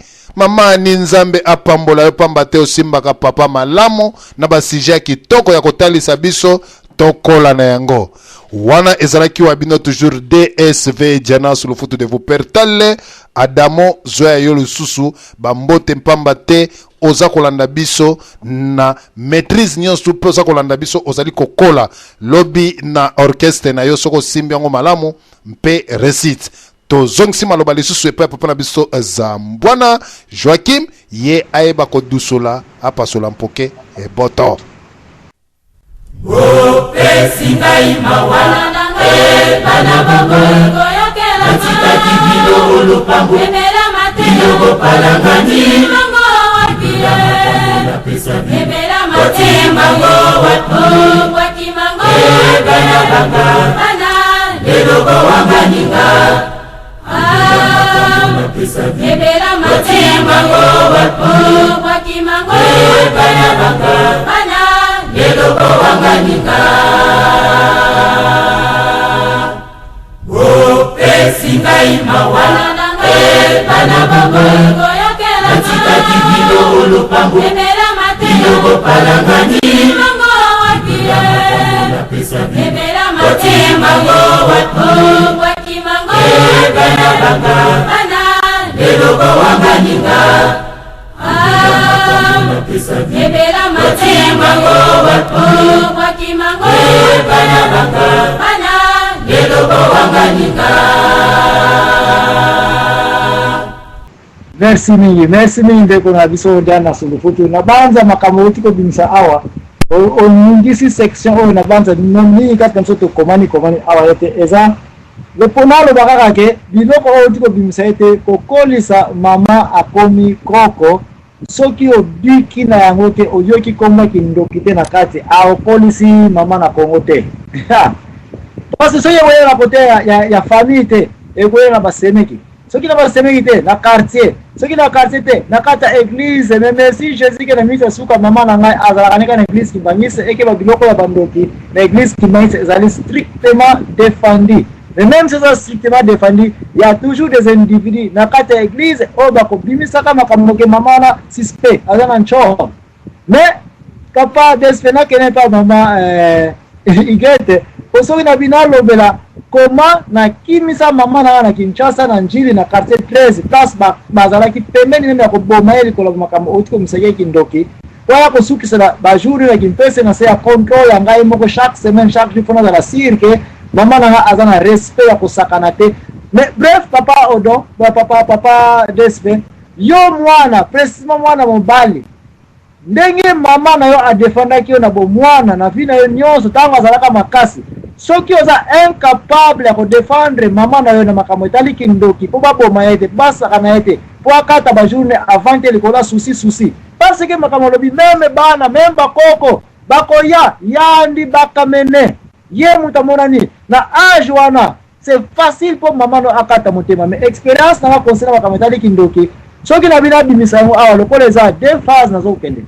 nzambe apambola yo pamba te osimbaka papa malamu na basija kitoko ya kotalisa biso tokola na yango wana ezalaki wa bino toujours DSV Diana sur le foot de vous pertale Adamo zoya yo lususu bambote mpamba te oza kolanda biso na maîtrise nyonso pe oza kolanda biso ozali kokola lobby na orchestre na yo soko simbi yango malamu mpe recite tozongisi maloba lisusu epai papa na biso Zambwana Joachim ye ayeba kodusola apasola mpoke eboto opesi ngai mawana na ngai bana bango koyokela natikaki bino olupango ebela matelo bopalangani bango wakie ebela matelo bango wapo wakimango bana banga bana lelo bawanganinga ebela matelo bango wapo wakimango bana banga bana lelo bawanganinga opesi ngai mawana na ngai bana bango natikaki bino olupango biloko palangani mango wakie mango waki mango bana banga eloko wanganinga ebela mate mango waki mango bana banga eloko wanganinga. Merci mingi ndeko na biso jana sulufutu na banza makamoti ko bimisa awa o ngisi section o na banza mingi kata msoto komani awa yote eza le ponalo bakaka ke biloko o tiko bimisa ete kokolisa mama akomi koko soki obiki na yango te oyoki komwa kindoki te na kati aokolisi mama na kongo te parce que soki ekoyela na kote ya famille te ekoyela na basemeki soki na basemeki te na quartier soki na quartier te na kati ya église mais merci Jésus ke na misa suka mama na ngai azalaka neka na église kimbangisa eke babiloko ya bandoki na église kimbangisa ezali strictement défendu. Mais même si c'est strictement défendu, il y a toujours des individus dans la église où bakobimisaka makambo ke mama na suspect azana ncho. Mais kapa desfena kene pa mama igete osoki na bina lobela comment na kimisa mama na Kinshasa na njili na quartier 13 place bazalaki pembeni nene ya koboma ye likolo makambo otiko misake kindoki wala kosukisa ba jour na kimpese na se ya contrôle ya ngai moko chaque semaine chaque jour fona la cirque mama na azana respect ya kosakana te. Mais bref papa Odon papa Despe yo mwana précisément mwana mobali ndenge mama na yo adefendaki yo na bo mwana na vina yo nyonso tango azalaka makasi soki oza incapable ya kodefendre mama na yo na makambo etali kindoki po baboma ye te basakana ye te po akata bajourne avant te likola susi parce que makambo lobi meme bana meme bakoko bakoya yandi bakamene ye mutamonani na âge wana c'est facile pour maman no akata motema mais expérience na conseiller makambo etali kindoki soki na bina bimisa yango awa lokola eza deux phases nazo kokende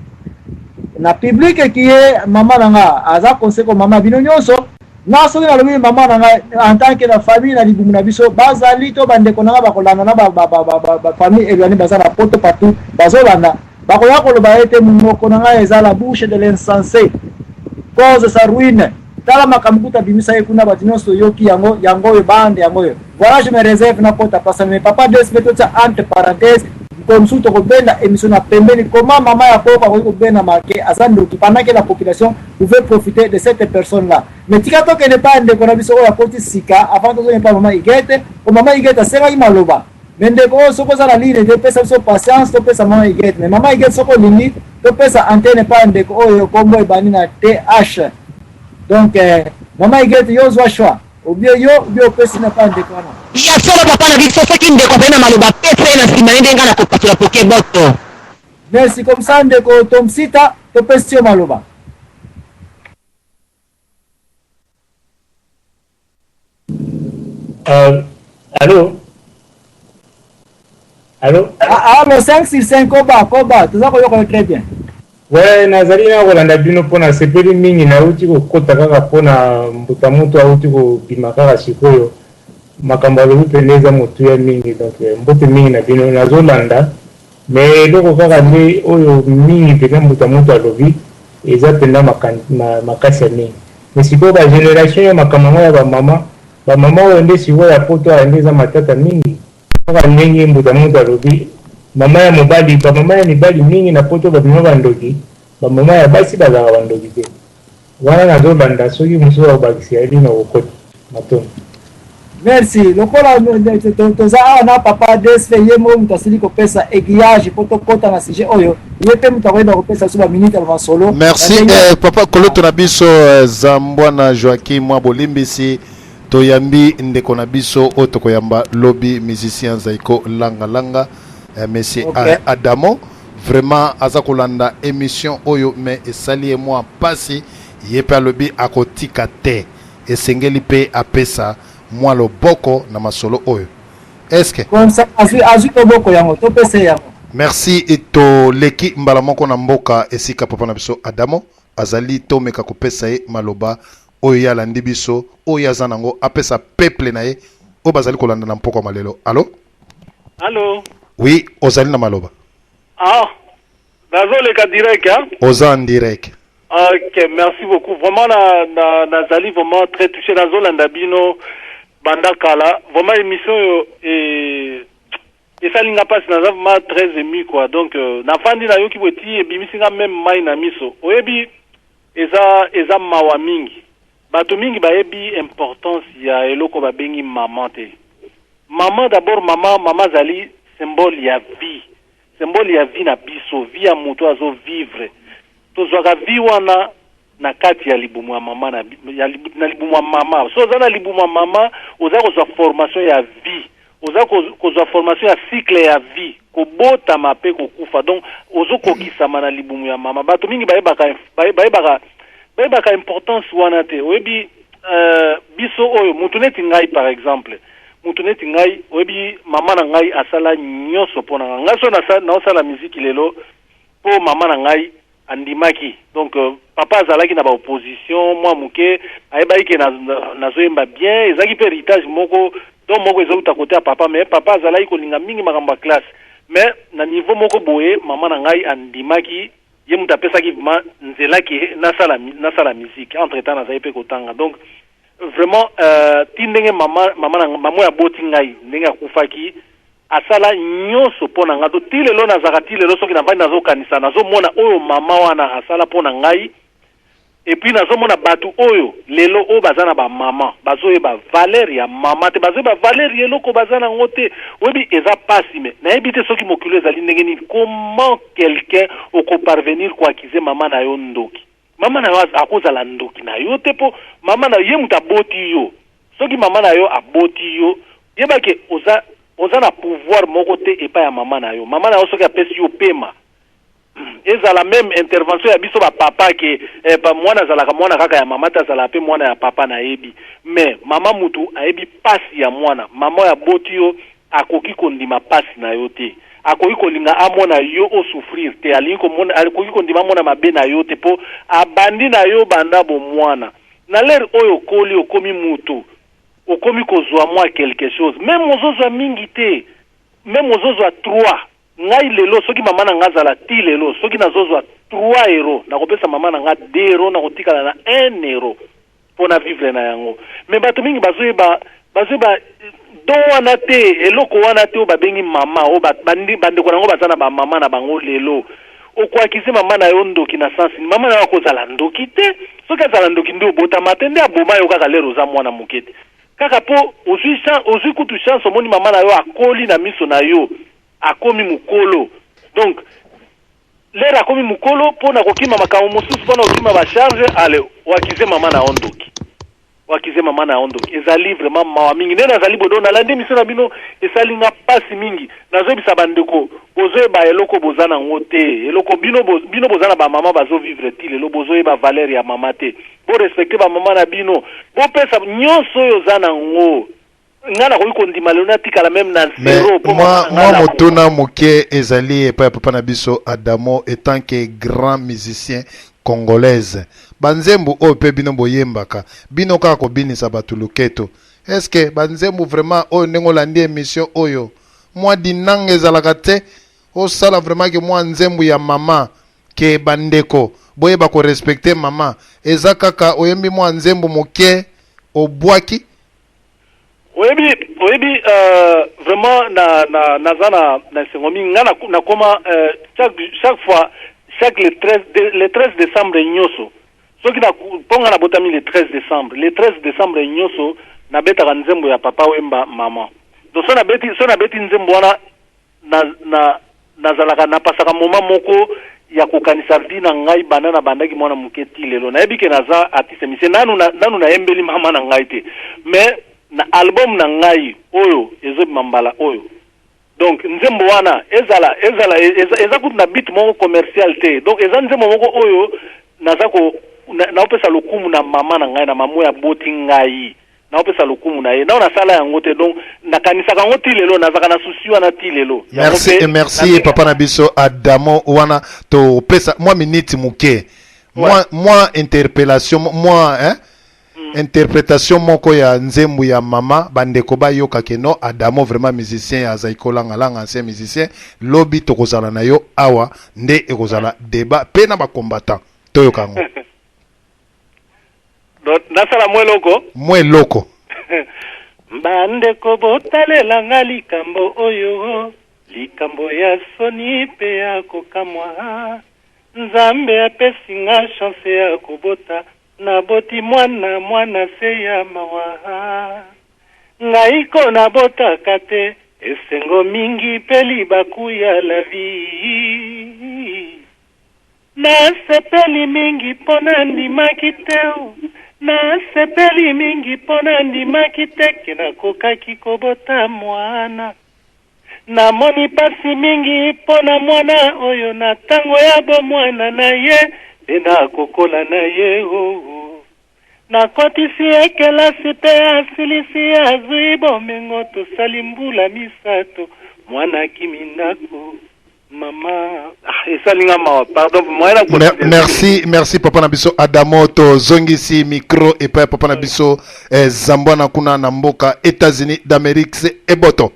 na public ki ye mama na nga aza conseil ko mama bino nyonso na soki na lobi mama na nga en tant que la famille na libumu na biso bazali to bandeko na nga bakolanda na ba famille éloignée baza na poto partout bazolanda bakoya koloba ete moko na nga eza la bouche de l'insensé cause sa ruine tala makambuta bimisa ye kuna bati nyonso yoki yango yo bande yango yo. Voilà, je me réserve na kota parce que papa Despe tout ça entre parenthèses comme sous to benda émission na pembeni comment maman ya poko ko benda marqué azando qui pendant que la population pouvait profiter de cette personne là. Mais tika to que ne pas ndeko na biso ya koti sika avant to ne pas maman igete o maman igete sera imaloba. Mende ko soko za la ligne de pesa so patience to pesa maman igete mais maman igete soko limite to pesa antenne pas ndeko oyo kombo ebani na TH. Donc maman igete yo zwa choix obio pesi na pas ndeko na ya solo papa na biso soki ndeko pena maloba pese na sima ndenga na kopatula poke boto. Merci comme ça ndeko tomsita to pesi yo maloba. Allô Le 5 sur 5 koba tout ça ko très bien. Ouais, nazali na kolanda bino pona sepeli mingi na uti ko kota kaka pona mbuta mutu auti ko bima kaka sikoyo makambo alobi pendeza motu ya mingi donc mbote mingi na bino nazolanda mais loko kaka nde oyo mingi pena mbuta mutu alobi eza penda makasi ya mingi mais sikoyo bagénération ya makambo ya bamama oyo nde sikoyo ya poto aya nde eza matata mingi kaka ndenge mbuta mutu alobi mama ya mobali bamama ya mibali mingi na poto babima bandoki bamama ya basi bazala bandoki te wana nazolanda soki mosusu akobakisi yali na kokota matondo. Merci lokola toza awa na papa Despe ye mo mutu asili kopesa aiguillage po tokota na sujet oyo ye mpe mutu akoyeba kopesa so baminute ya masolo. Merci papa koloto na biso Zambwana Joachim mwa bolimbisi toyambi ndeko na biso oyo tokoyamba lobi musicien Zaiko langa monsieur Adamo vraiment aza kolanda émission oyo mais esali moi pasi yepe alobi akotika te esengeli pe apesa moi loboko na masolo oyo est-ce que comme ça azu loboko yango to pesa yango. Merci eto leki mbala moko na mboka esika papa na biso Adamo azali to meka kopesa ye maloba oyo ya landi biso oyo aza nango apesa peuple na ye o bazali kolanda na mpoko malelo. Allo Allô? Oui, ozali na maloba. Ah, nazoleka direct, hein? Oza en direct. Ok, merci beaucoup. Vraiment, nazali vraiment très touché. Nazolanda bino bandakala. Vraiment, émission et ça linga passe naza vraiment très ému quoi. Donc, na fandi na yo ki weti e bimisinga même mai na miso. Oyebi eza mawa mingi. Bato mingi bayebi importance ya eloko babengi maman te. Maman d'abord maman zali symbole ya vie. Symbole ya vie na biso, vie ya mutu azo vivre. Tozwaka vie wana na kati ya libumu ya mama na libumu ya mama. So oza na libumu ya mama, oza kozwa formation ya vie. Oza kozwa formation ya cycle ya vie. Kobotama pe kokufa. Donc ozo kokisama na libumu ya mama. Bato mingi bayebaka importance wana te. Oyebi biso oyo mutu neti ngai par exemple. Mutu neti ngai oyebi mama na ngai asala nyonso pona ngai. Ngai so na osala musique lelo po mama na ngai andimaki. Donc papa azalaki na ba opposition, moi muke ayebaki ke nazoyemba bien, ezaki pe héritage moko donc moko ezouta côté ya papa, mais papa azalaki kolinga mingi makambo ya classe. Mais na niveau moko boye mama na ngai andimaki ye mutu apesaki nzelaki nasala musique. Entre temps nazali pe kotanga. Donc vraiment ti ndenge mama ya boti ngai ndenge akufaki asala nyonso pona nga to tilelo nazaka tilelo soki na vandi nazokanisa nazomona oyo mama wana asala pona ngai et puis nazomona batu oyo lelo oyo bazana ba mama bazoyeba valeur ya mama te bazoyeba valeur eloko bazana ngote oyebi eza pasi me nayebi te soki mokilo ezali ndenge nini comment quelqu'un oko parvenir koakize mama na yo ndoki mama na yo akozala ndoki na yo te po mama na ye mutu aboti yo soki mama na yo aboti yo yebake oza na pouvoir moko te epa ya mama na yo soki apesi yo pema ezala même intervention ya biso ba papa ke pa mwana zalaka mwana kaka ya mama ta zala pe mwana ya papa na yebi mais mama mutu ayebi pasi ya mwana mama ya boti yo akoki kondima pasi na yo te akoki kolinga amona yo o souffrir te akoki kondima mona mabe na yo te po abandi na yo banda bo mwana na l'air oyo koli okomi mutu okomi kozwa mwa quelque chose même ozozwa mingi te même ozozwa 3 ngai lelo soki mama na ngazala ti lelo soki nazozwa 3 euro nakopesa mama na nga 2 euro nakotikala na 1 euro pona vivre na yango mais bato mingi bazoyeba do wana te eloko wana te o babengi mama o bandeko nango bazana ba mama na bango lelo okwakize mama na yo ndoki na sensi mama na yo akozala ndoki te soki azala ndoki nde obotama te nde aboma yo kaka lero oza mwana mokete kaka po ozwi kutu chance omoni mama na yo akoli na miso na yo akomi mukolo donc lera akomi mukolo pona kokima makambo mosusu pona kokima bacharge ale wakize mama na ondoki ezali vraiment mawa mingi nde nazali bodo nalandi miso na bino esalinga pasi mingi nazoyebisa bandeko bozoyeba eloko boza nango te eloko bino boza na bamama bazovivre ti lelo bozoyeba valeur ya mama te borespecte bamama na bino bopesa nyonso oyo oza nango nga nakoki kondima lelo natikala meme na zero moi motuna moke ezali epai ya papa na biso Adamo étant que grand musicien congolaise banzembo oyo mpe bino boyembaka bino kaka kobinisa bato loketo est-ce que banzembo vraiment oyo ndenge olandi émission oyo mwa dinanga ezalaka te osala vraiment ke mwa nzembo ya mama ke bandeko boyeba korespecte mama eza kaka oyembi mwa nzembo moke obwaki oyebi vraiment naza na sengo mingi nga nakoma chaque fois le 13 décembre nyoso soki ponga na botami le 13 décembre nyoso nabetaka nzembo ya papa wemba mama donc so nabeti nzembo wana nazalaka napasaka moma moko ya kokanisa dina ngai banda na bandaki mwana moketi lelo nayebi ke naza artiste mise nanu nayembeli mama na ngai te mais na album na ngai oyo ezobima mbala oyo donc nzembo wana eza kutu na beat moko commercial te donc eza nzembo moko oyo naopesa lokumu na mama na ngai na mamo ya boti ngai naopesa lokumu na ye nao nasala yango te donc nakanisaka yango ti lelo nazaka na susi wana ti lelo merci papa na biso Adamo wana topesa mwa minute moke mwa interpellation mwa interprétation moko ya nzembo ya mama bandeko bayoka keno Adamo vraiment musicien ya Zaikola ngala ancien musicien lobi tokozala na yo awa nde ekozala débat pe na ba combattant toyoka ngo nasala mwe loko bandeko botalela nga likambo oyo likambo ya soni pe ya kokamwa nzambe apesi nga chance ya kobota naboti mwana se ya mawa ngai ko nabotaka te esengo mingi pe libaku ya la vie nasepeli mingi pona ndimaki te nasepeli mingi pona ndimaki te ke nakokaki kobota mwana namoni pasi mingi pona mwana oyo na tango ya bomwana na ye nde nakokola na ye nakotisi ekelasi pe asilisi azwi bomengo tosali mbula misato mwana kimi ndako mama esalinga mawa pardon merci papa na biso Adamo to zongisi micro et papa na biso Zambwana kuna na mboka États-Unis d'Amérique eboto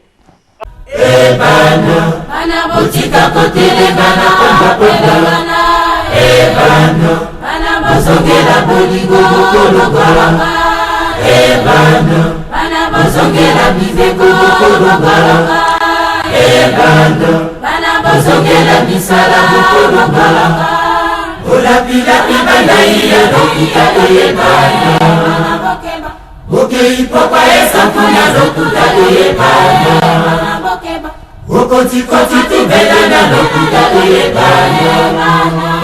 ebano bana botika kotelengana kotelengana ebano bana bozongela bolingo kolongolonga ebano bana bozongela biveko kolongolonga ebano bana bozongela misala kolongolonga olapilapi bandaiya lokuta ebano bana bokeba bokeipoka esampuna lokuta ebano bana bokeba okotikoti tubelana lokuta ebano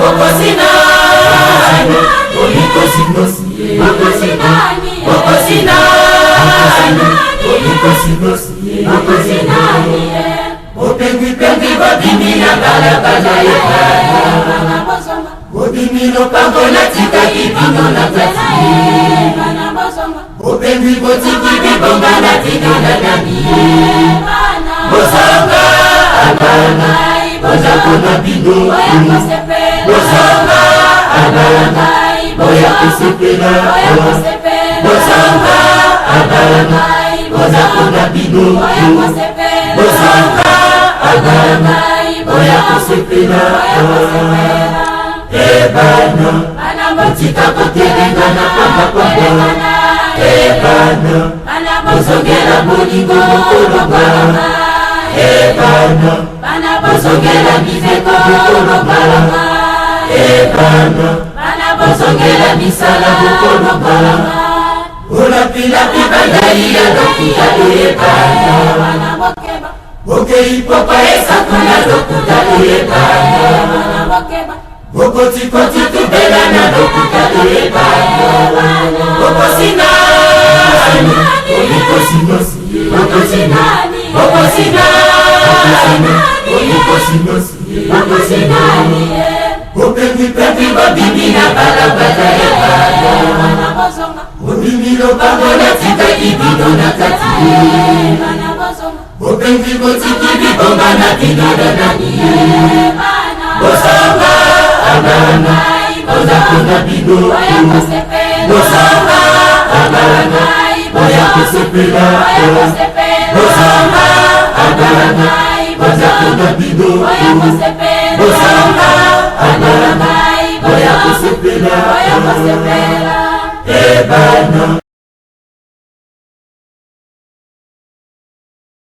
okosinani olikosinosi okosinani okosinani olikosinosi okosinani opengwi-pengwi bobimila balabala ebano bobimilo pango natika kibino na kati opengwi botiki bibonga natika na nani bozonga abanga boza kona bino bozonga abanga boya kusepela bozonga abanga boza kona bino bozonga abanga boya kusepela ebano bana botika kotelengana pamba ebano bana bozongela bolingo kolongolonga ebano bana bozongela biveko kolongolonga ebano bana bozongela misala kolongolonga olapilapi bandai ya lokuta ebano bana bokeba bokeipopa esakuna lokuta ebano bana bokeba okotikoti tubelana lokuta ebano okosinani olikosinosi okosinani okosinani olikosinosi okosinani opengwi-pengwi bobimina balabala ebano obimilo bango natika kibino na kati opengwi botiki bibonga na bino na nani bozonga abanga boza kona bino bozonga abanga boya kusepela bozonga abanga boza kona bino bozonga abanga boya kusepela ebano